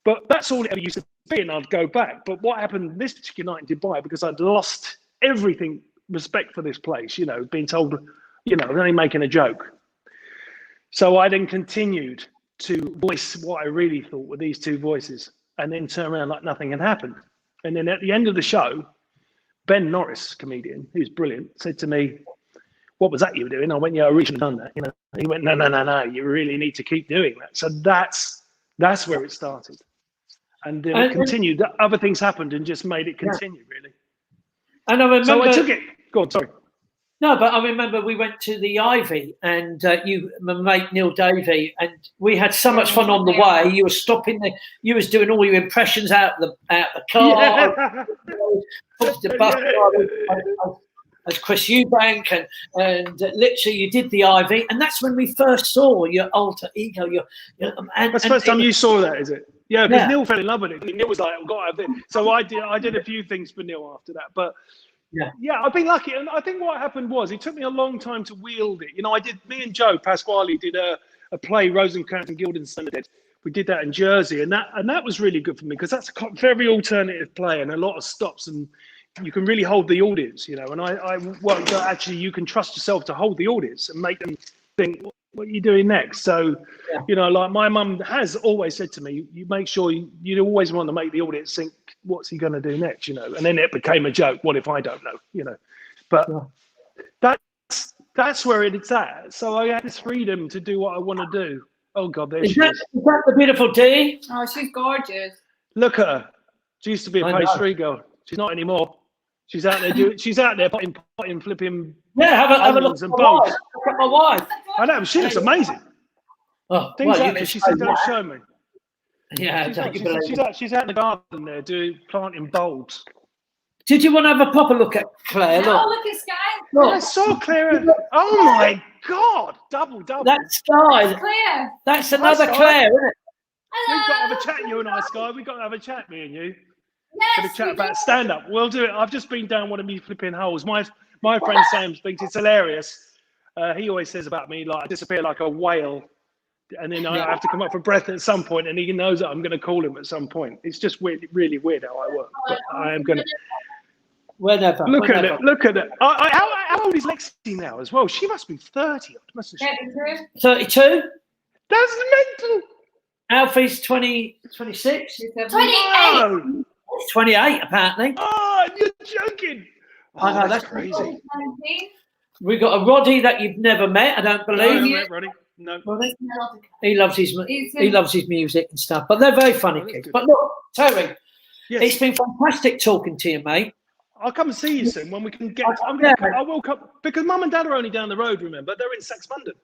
But that's all it ever used to be, and I'd go back. But what happened this particular night in Dubai, because I'd lost everything, respect for this place, you know, being told, you know, only making a joke. So I then continued to voice what I really thought were these two voices, and then turn around like nothing had happened. And then at the end of the show, Ben Norris, comedian, who's brilliant, said to me, "What was that you were doing?" I went, "Yeah, I originally done that." You know, and he went, No. You really need to keep doing that." So that's where it started, and then it continued. Other things happened and just made it continue, really. And I remember. So I took it. Go on, sorry. No, but I remember we went to the Ivy, and my mate Neil Davey, and we had so much fun on the way. You were stopping you was doing all your impressions out the car. Yeah. The bus as Chris Eubank, and literally you did the Ivy, and that's when we first saw your alter ego. That's the first time you saw that, is it? Yeah, because Neil fell in love with it. Neil was like, "I've got to have this." So I did a few things for Neil after that, but. Yeah, I've been lucky, and I think what happened was it took me a long time to wield it. You know, me and Joe Pasquale did a play, Rosencrantz and Guildenstern did. We did that in Jersey, and that was really good for me because that's a very alternative play and a lot of stops, and you can really hold the audience. You know, and I worked out actually you can trust yourself to hold the audience and make them think, "What are you doing next?" So, you know, like my mum has always said to me, "You make sure you always want to make the audience think, what's he going to do next?" You know, and then it became a joke. What if I don't know? You know, but that's where it's at. So I had this freedom to do what I want to do. Oh God, there she is. Is that the beautiful Dee? Oh, she's gorgeous. Look at her. She used to be a pastry girl. She's not anymore. She's out there She's out there potting, flipping. Yeah, have a look and at my wife. bulbs. Look at my wife. I know. She looks amazing. Oh, Things well, like that. She said, "Don't show me." Yeah, She's out in the garden there planting bulbs. Did you want to have a proper look at Claire? Oh, look at Sky. Look. I saw Claire. Oh my God! Double. That's Sky. Claire. That's another Sky. Claire, isn't it? We've got to have a chat, you and I, Sky. We've got to have a chat, me and you. Yes, Got to chat about stand-up. We'll do it. I've just been down one of me flipping holes. My friend Sam thinks it's hilarious. He always says about me, like, I disappear like a whale. And then I have to come up for breath at some point, and he knows that I'm going to call him at some point. It's just really weird how I work. But I am going to. Whenever. Look at it. How old is Lexi now as well? She must be 30. Mustn't she? 32. That's mental. Alfie's 26. 28. Oh, 28, apparently. oh, you're joking. Oh, I know, that's that's crazy. We've got a Roddy that you've never met, I don't believe. No, Roddy. No. Roddy? He loves his music and stuff, but they're very funny kids. But look, Terry, it's been fantastic talking to you, mate. I'll come and see you soon when we can get. I will come because Mum and Dad are only down the road. Remember, they're in Saxmundham.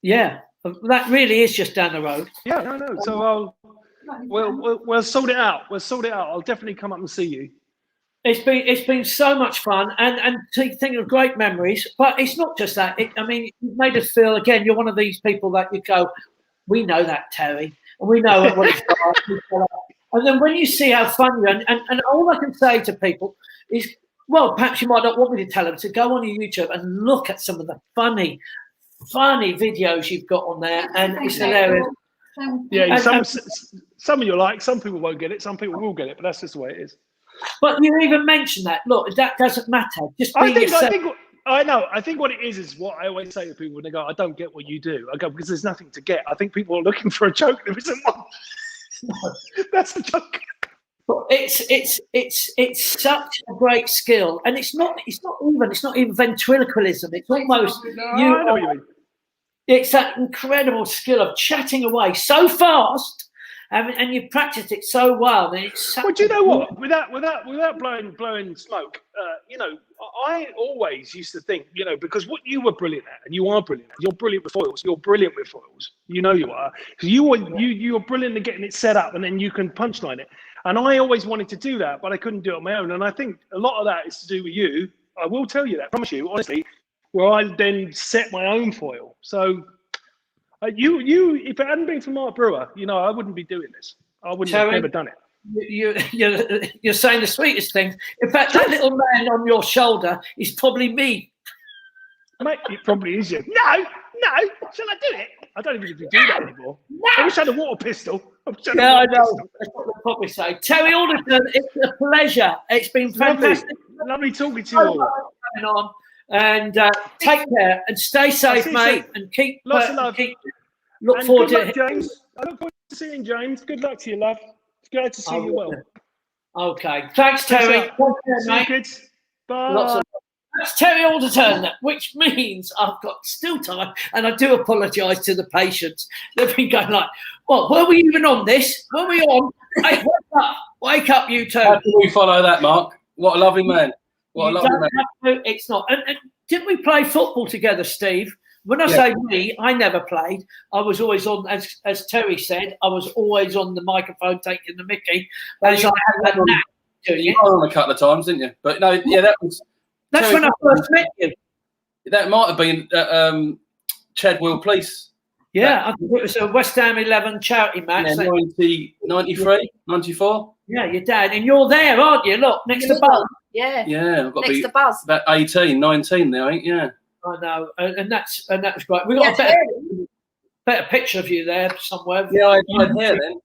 Yeah, that really is just down the road. Yeah, no. So we'll sort it out. I'll definitely come up and see you. It's been so much fun and think of great memories. But it's not just that. I mean, you've made us feel again. You're one of these people that you go, we know that, Terry, and we know what it's like. And then when you see how fun you are, and all I can say to people is, well, perhaps you might not want me to tell them to go on your YouTube and look at some of the funny videos you've got on there, and it's hilarious. Yeah, some of you like, some people won't get it, some people will get it, but that's just the way it is. But you even mentioned that. Look, that doesn't matter. Just be yourself. I think what it is what I always say to people when they go, I don't get what you do. I go, because there's nothing to get. I think people are looking for a joke. There isn't one. That's the joke. But it's such a great skill, and it's not even ventriloquism. It's almost I know what you mean. It's that incredible skill of chatting away so fast, and you practiced it so well. That it's well, do you know what? Without blowing smoke, I always used to think, because what you were brilliant at, and you are brilliant at, you're brilliant with foils. You're brilliant with foils. You know you are, because you're brilliant at getting it set up, and then you can punchline it. And I always wanted to do that, but I couldn't do it on my own. And I think a lot of that is to do with you. I will tell you that, I promise you, honestly, where I then set my own foil. So if it hadn't been for Mark Brewer, I wouldn't be doing this. I wouldn't have never done it. you're saying the sweetest things. In fact, that little man on your shoulder is probably me. Mate, it probably is you. No. Shall I do it? I don't even do that anymore. I wish I had a water pistol. I know. That's what they'll probably say. Terry Alderton, it's a pleasure. It's been fantastic. Lovely talking to you all. Coming on. And take care and stay safe, mate. And keep lots of love. Look forward to it, James. I look forward to seeing James. Good luck to you, love. It's glad to see you well. Okay. Thanks, Terry. Take care, mate. Kids. Bye. That's Terry Alderton, which means I've got still time, and I do apologise to the patients. They've been going like, "Well, were we even on this? Were we on? Hey, wake up, you two!" How can we follow that, Mark? What a lovely man! What a lovely man! It's not. And didn't we play football together, Steve? When I say me, I never played. I was always on, as Terry said, I was always on the microphone taking the mickey. As I had that knack doing it. You were on a couple of times, didn't you? But no, that was. That's when I first met you. That might have been Chadwell Police. Yeah, I think it was a West Ham 11 charity match. Yeah, 93, 94. Yeah, your dad. And you're there, aren't you? Look, next to Buzz. Yeah. Yeah, I've got next to Buzz. About 18, 19 there, ain't yeah. I know. And that was great. We got a better picture of you there somewhere. Yeah, I had hair then.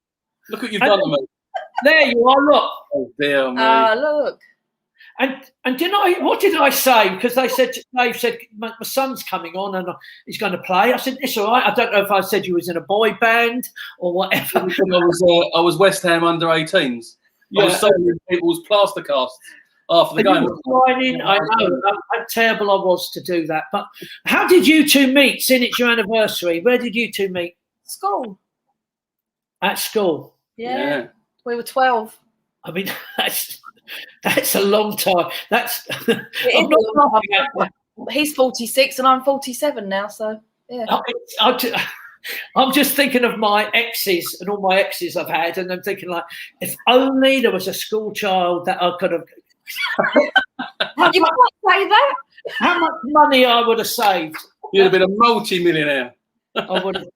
Look what you've done to me. There you are, look. Oh, dear me. Look. And what did I say? Because Dave said my son's coming on and he's going to play. I said, it's all right. I don't know if I said you was in a boy band or whatever. I was West Ham under 18s. I was selling people's plaster casts after the game. I know how terrible I was to do that. But how did you two meet? Seeing it's your anniversary, where did you two meet? School. At school. Yeah. We were 12. I mean, that's a long time. He's 46 and I'm 47 now, so yeah. I'm just thinking of my exes and all my exes I've had, and I'm thinking like, if only there was a school child that I could have. You might say that. How much money I would have saved? You'd have been a multi-millionaire. I would have.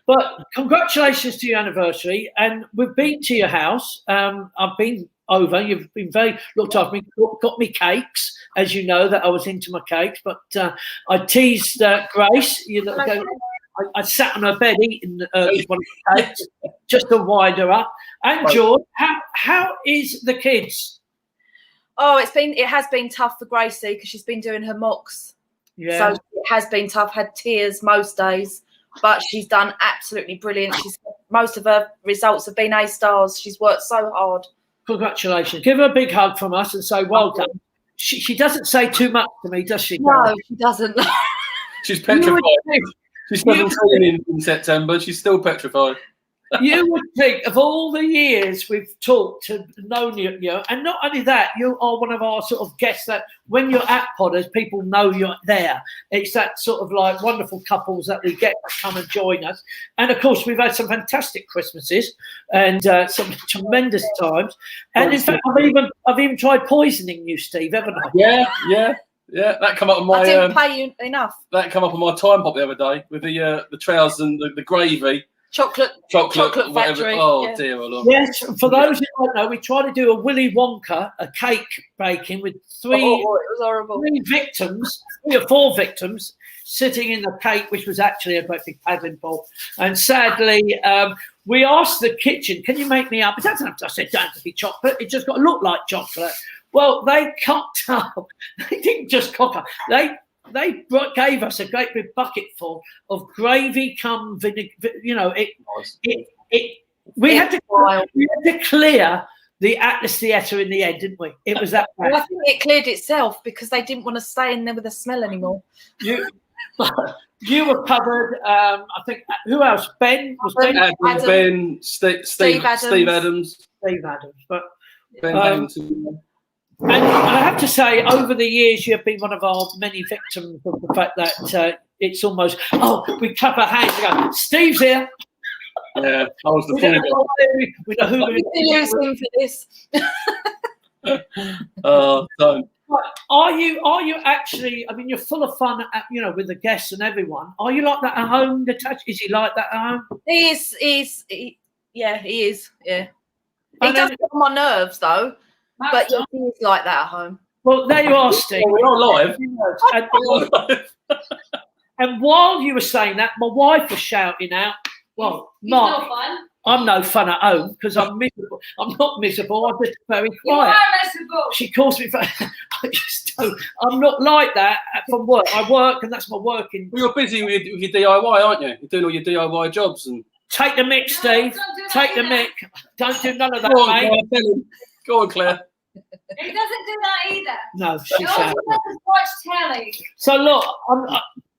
But congratulations to your anniversary, and we've been to your house. I've been over. You've been very looked after me. Got me cakes, as you know that I was into my cakes. But I teased Grace. I sat on her bed eating one of the cakes just to wind her up. And George, how is the kids? Oh, it has been tough for Gracie because she's been doing her mocks. Yeah. So it has been tough. Had tears most days. But she's done absolutely brilliant. Most of her results have been A stars. She's worked so hard. Congratulations. Give her a big hug from us and say well done. She doesn't say too much to me, does she? No, she doesn't. She's petrified. She's 17 in September. She's still petrified. You would think of all the years we've talked and known you, and not only that, you are one of our sort of guests that when you're at Podders, people know you're there. It's that sort of like wonderful couples that we get to come and join us. And of course, we've had some fantastic Christmases and some tremendous times. And in fact, I've even tried poisoning you, Steve, haven't I? Yeah. That come up on my. I didn't pay you enough. That come up on my time pop the other day with the trousers and the gravy. Chocolate factory. Oh, yeah. Dear Lord. Yes, for those who don't know, we tried to do a Willy Wonka, a cake baking with three or four victims sitting in the cake, which was actually a great big paddling pool. And sadly, we asked the kitchen, can you make me up? It doesn't have to, I said, don't have to be chocolate. It just got to look like chocolate. Well, they cocked up. They didn't just cock up. They gave us a great big bucket full of gravy cum vinegar. We had to clear the Atlas Theatre in the end, didn't we? It was that bad. Well, I think it cleared itself because they didn't want to stay in there with the smell anymore. You were covered. I think who else? Ben was Ben. Ben, Steve Adams. But Ben Hamilton. And I have to say, over the years, you have been one of our many victims of the fact that it's almost, we clap our hands and go, Steve's here. Yeah, I was the fool. We know who we're using for this. Don't. Are you actually, I mean, you're full of fun, with the guests and everyone. Are you like that at home, detached? Is he like that at home? He is, yeah. He And does then- get on my nerves though, but That's he is like that at home. Well, there you are, Steve. We're not live. And while you were saying that, my wife was shouting out, well, He's Mark, no fun. I'm no fun at home because I'm miserable. I'm not miserable. I'm just very You quiet. are miserable. She calls me. I just don't. I'm not like that from work. I work, and that's my working. Well, you're busy with your DIY, aren't you? You're doing all your DIY jobs and. Take the mic, Steve. don't do Take the that mic. Don't do none of that, Go on, mate. Claire, tell him. Go on, Claire. He doesn't do that either. No, she All he shouted. does is watch telly. So look,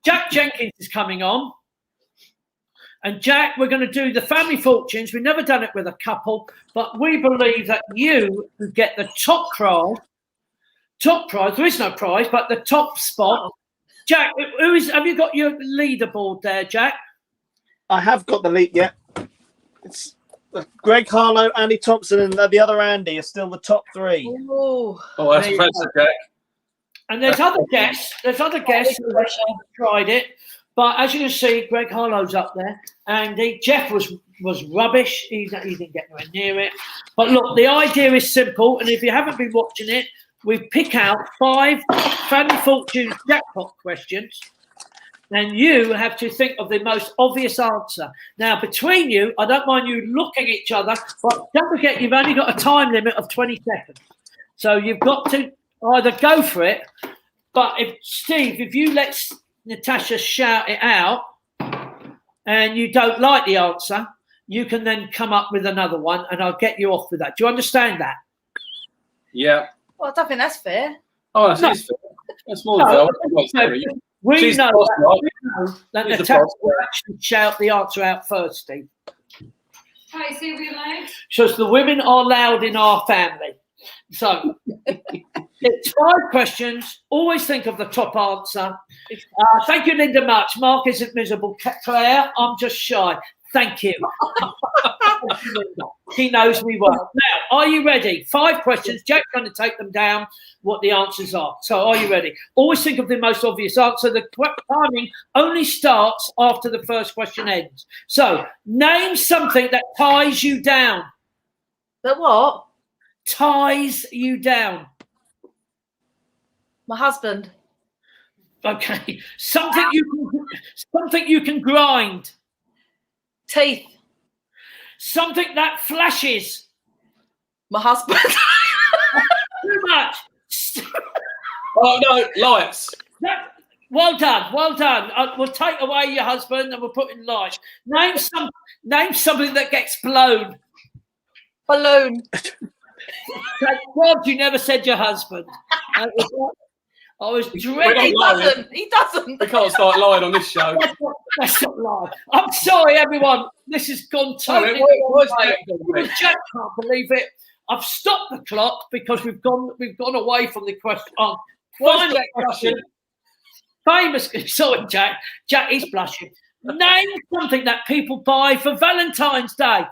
Jack Jenkins is coming on. And Jack, we're going to do the family fortunes. We've never done it with a couple, but we believe that you get the top prize. Top prize. There is no prize, but the top spot. Jack, who is? Have you got your leaderboard there, Jack? I have got the lead. Yeah, it's Greg Harlow, Andy Thompson, and the other Andy are still the top three. Ooh. Oh, that's There you impressive, Jack. And there's other guests. There's other guests who have tried it, but as you can see, Greg Harlow's up there, and Jeff was rubbish. He didn't get anywhere near it. But look, the idea is simple, and if you haven't been watching it, we pick out 5 family fortune jackpot questions. And you have to think of the most obvious answer. Now, between you, I don't mind you looking at each other, but don't forget you've only got a time limit of 20 seconds. So you've got to either go for it, but if you let Natasha shout it out and you don't like the answer, you can then come up with another one and I'll get you off with that. Do you understand that? Yeah. Well, I don't think that's fair. Oh, that's fair. That's more than fair. We She's know the boss, that She's the Natasha boss. will actually shout the answer out first, Steve. Right, see we like. So the women are loud in our family. So it's 5 questions. Always think of the top answer. Thank you, Linda Much. Mark isn't miserable. Claire, I'm just shy. Thank you. He knows me well. Now, are you ready? 5 questions. Jack's going to take them down, what the answers are. So are you ready? Always think of the most obvious answer. The timing only starts after the first question ends. So name something that ties you down. But what? Ties you down. My husband. Okay. Something you can grind. Teeth. Something that flashes. My husband. Too much. Oh, no, lights. Well done. Well done. We'll take away your husband and we'll put in lights. Name something that gets blown. Balloon. Thank God you never said your husband. I was dreading. He doesn't. We can't start lying on this show. That's not live. I'm sorry, everyone. This has gone totally. Jack can't believe it. I've stopped the clock because we've gone away from the question. Final question. Famous. Sorry, Jack. Jack is blushing. Name something that people buy for Valentine's Day.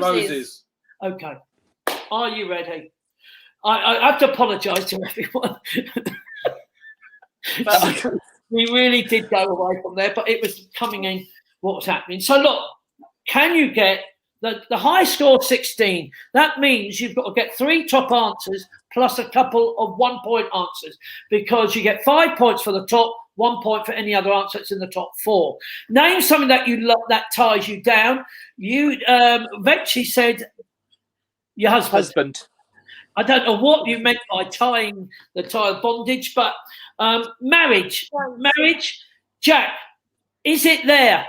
Roses. Okay. Are you ready? I have to apologise to everyone. We really did go away from there, but it was coming in what was happening. So look, can you get the high score 16? That means you've got to get 3 top answers plus a couple of 1-point answers because you get 5 points for the top, 1 point for any other answer that's in the top 4. Name something that you love that ties you down. You eventually said your husband. I don't know what you meant by tying the tie of bondage, but marriage. Jack, is it there?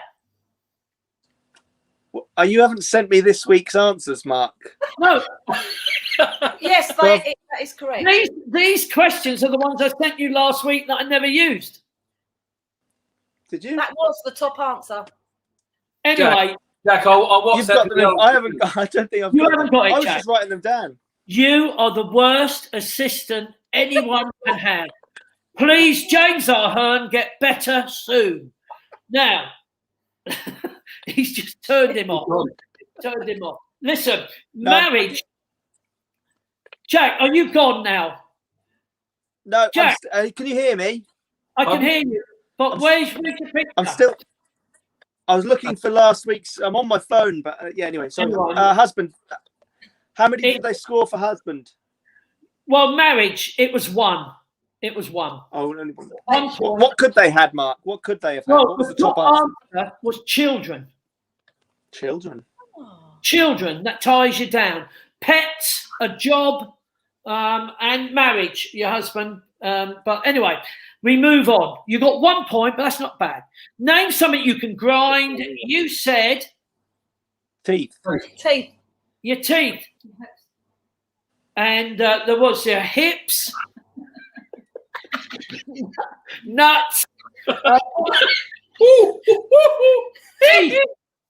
You haven't sent me this week's answers, Mark. No. Yes, that is correct. These questions are the ones I sent you last week that I never used. Did you? That was the top answer. Anyway, Jack, I'll WhatsApp You've got them. you. I haven't got. I don't think I've. You got haven't them. got it, I was Jack. just writing them down. you are the worst assistant anyone can have. Please, James Ahern, get better soon. Now, he's just turned him off. Listen, marriage. Jack, are you gone now? No, Jack, can you hear me? I can hear you. But where's your picture? I'm still. I was looking for last week's. I'm on my phone, but yeah. Anyway, so Anyway. husband. How many did they score for husband? Well, marriage, it was 1. It was 1. Oh, only one. 1 point. What could they have, Mark? What could they have had? Well, What was the the top top answer? answer was children. Children. Children, that ties you down. Pets, a job, and marriage, your husband. But anyway, we move on. You got 1 point, but that's not bad. Name something you can grind. You said Teeth. Teeth. your teeth. And there was your hips, nuts.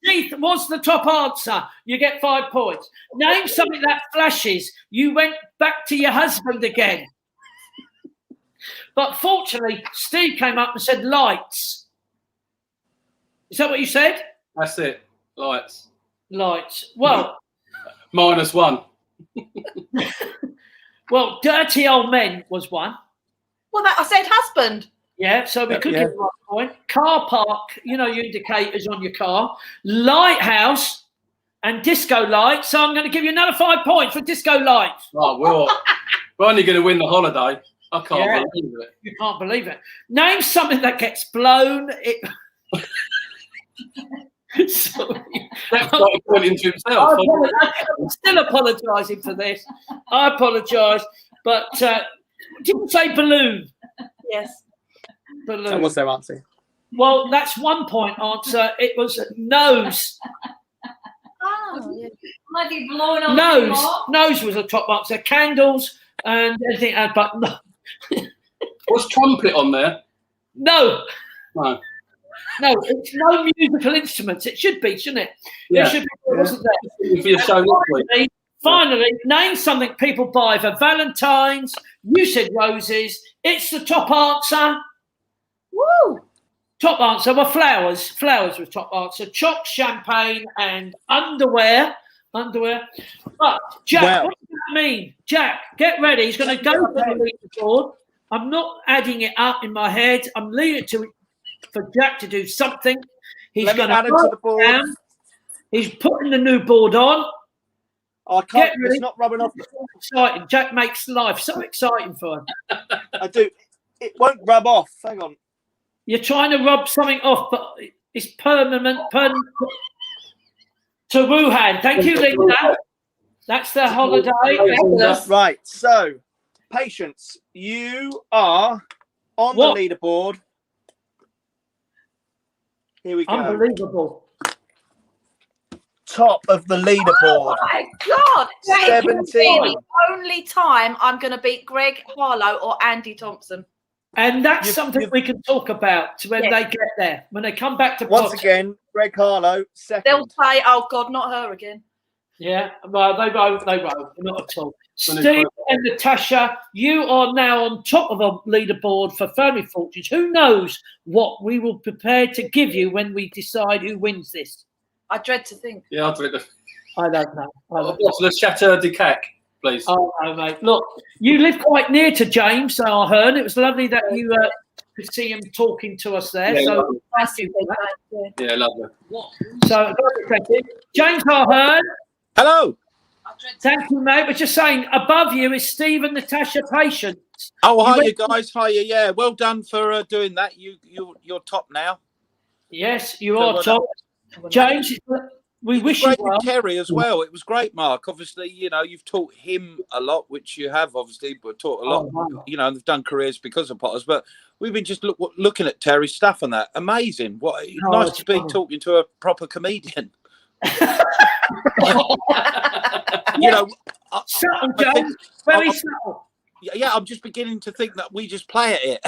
Teeth was the top answer. You get 5 points. Name something that flashes. You went back to your husband again. But fortunately, Steve came up and said lights. Is that what you said? That's it. Lights. Lights. Well, -1. well, dirty old men was 1. Well, I said husband. Yeah, so we could give 1 point. Car park, your indicators on your car. Lighthouse and disco lights. So I'm going to give you another 5 points for disco lights. Oh, we're only going to win the holiday. I can't believe it. You can't believe it. Name something that gets blown. Sorry. That's started pointing to himself. I'm still apologising for this. I apologise. But didn't say balloon. Yes. Balloon. That was their answer. Well, that's 1 point answer. It was nose. Oh, yeah. Might be blown on Nose. the wall. Nose was a top answer. Candles and everything else, but no. Was trumpet on there? No. No. No, it's no musical instruments. It should be, shouldn't it? Yeah. It should be, wasn't there? For your show next week. Finally, name something people buy for Valentine's. You said roses. It's the top answer. Woo! Top answer were flowers. Flowers was top answer. Choc, champagne, and underwear. Underwear. But, Jack, Well. what does that mean? Jack, get ready. He's going to go to the leaderboard. I'm not adding it up in my head. I'm leaving it for Jack to do something. He's Let me going to add it to the board. down. He's putting the new board on. I can't. Get ready. It's not rubbing off. Exciting. Jack makes life so exciting for him. I do. It won't rub off. Hang on. You're trying to rub something off, but it's permanent. To Wuhan. Thank you, Linda. That's the holiday. Right. So, Patience, you are on What? the leaderboard. Here we go. Unbelievable. Top of the leaderboard. Oh my God! That is 17. the only time I'm going to beat Greg Harlow or Andy Thompson. And that's something we can talk about when they get there. When they come back to Once podcast. again, Greg Harlow, second. They'll say, "Oh God, not her again." Yeah, well, they won't, not at all. Steve and Natasha, you are now on top of a leaderboard for Family Fortunes. Who knows what we will prepare to give you when we decide who wins this? I dread to think. Yeah, I'll do it. I don't know. What's the Chateau de Cac, please? Oh, no, mate. Look, you live quite near to James, so I heard. It was lovely that you could see him talking to us there. Yeah, so, lovely. Nice to think, mate. Yeah, lovely. so thank you. James Ahern, Hello. thank you, mate. But just saying, above you is Steve and Natasha Patience. Oh, You hiya, went- guys. Hiya. Yeah, well done for doing that. You're top now. Yes, you So are well top. James, we It was wish you great well. with Terry as well. It was great, Mark. Obviously, you've taught him a lot, which you have obviously, but taught a lot. Oh, wow. They've done careers because of Potters. But we've been just looking at Terry's stuff and that. Amazing. What nice it's to be funny. talking to a proper comedian. Subtle, James. Very subtle. Yeah, I'm just beginning to think that we just play at it.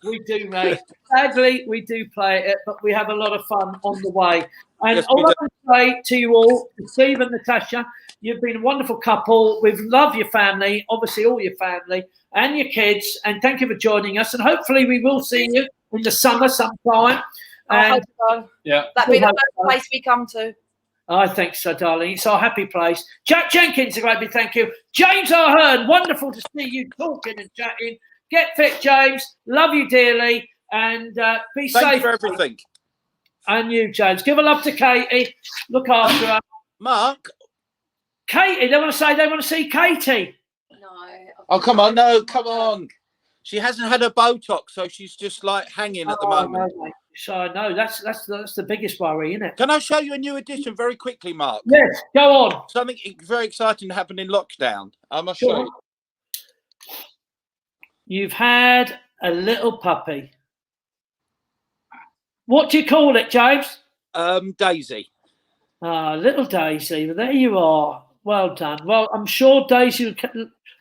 We do, mate. Sadly, we do play it, but we have a lot of fun on the way. And Yes, we all I can say to you all, to Steve and Natasha, you've been a wonderful couple. We love your family, obviously all your family and your kids. And thank you for joining us. And hopefully we will see you in the summer sometime. I And hope so. Yeah. That'd be the Hope first so. place we come to. I think so, darling. It's our happy place. Jack Jenkins, a great big thank you. James Ahern, wonderful to see you talking and chatting. Get fit, James. Love you dearly. And be Thanks safe. for everything. And you, James. Give a love to Katie. Look after her. Mark, Katie, they want to see Katie. Oh, come on. No, come on. She hasn't had her Botox, so she's just like hanging at the moment. No, so no, that's the biggest worry, isn't it? Can I show you a new edition very quickly, Mark? Yes, go on. Something very exciting happened in lockdown. I must show you. You've had a little puppy. What do you call it, James? Daisy. Little Daisy. There you are. Well done. Well, I'm sure Daisy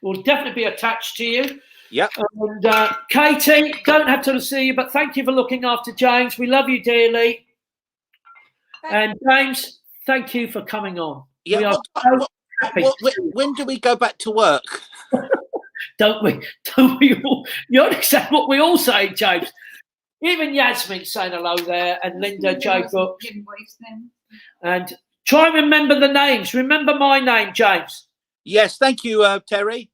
will definitely be attached to you. Yep. And Katie, don't have to see you, but thank you for looking after James. We love you dearly. And James, thank you for coming on. Yeah. We are so happy. When do we go back to work? Don't we? Don't we all? You understand what we all say, James? Even Yasmin saying hello there, and Linda, Jacob. And try and remember the names. Remember my name, James. Yes, thank you, Terry.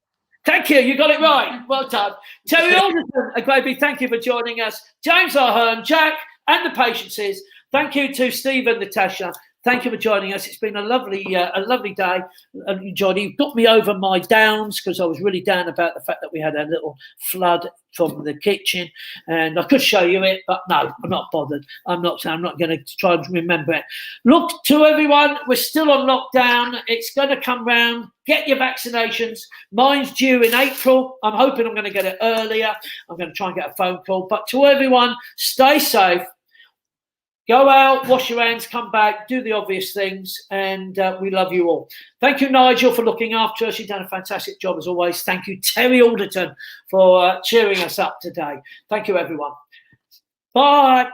Thank you. You got it right. Well done. Terry Alderton, a great big thank you for joining us. James Ahern, Jack, and the Patiences. Thank you to Steve and Natasha. Thank you for joining us. It's been a lovely day. Johnny, you got me over my downs because I was really down about the fact that we had a little flood from the kitchen, and I could show you it, but no, I'm not bothered. I'm not going to try and remember it. Look, to everyone, we're still on lockdown. It's going to come round. Get your vaccinations. Mine's due in April. I'm hoping I'm going to get it earlier. I'm going to try and get a phone call. But to everyone, stay safe. Go out, wash your hands, come back, do the obvious things, and we love you all. Thank you, Nigel, for looking after us. You've done a fantastic job, as always. Thank you, Terry Alderton, for cheering us up today. Thank you, everyone. Bye.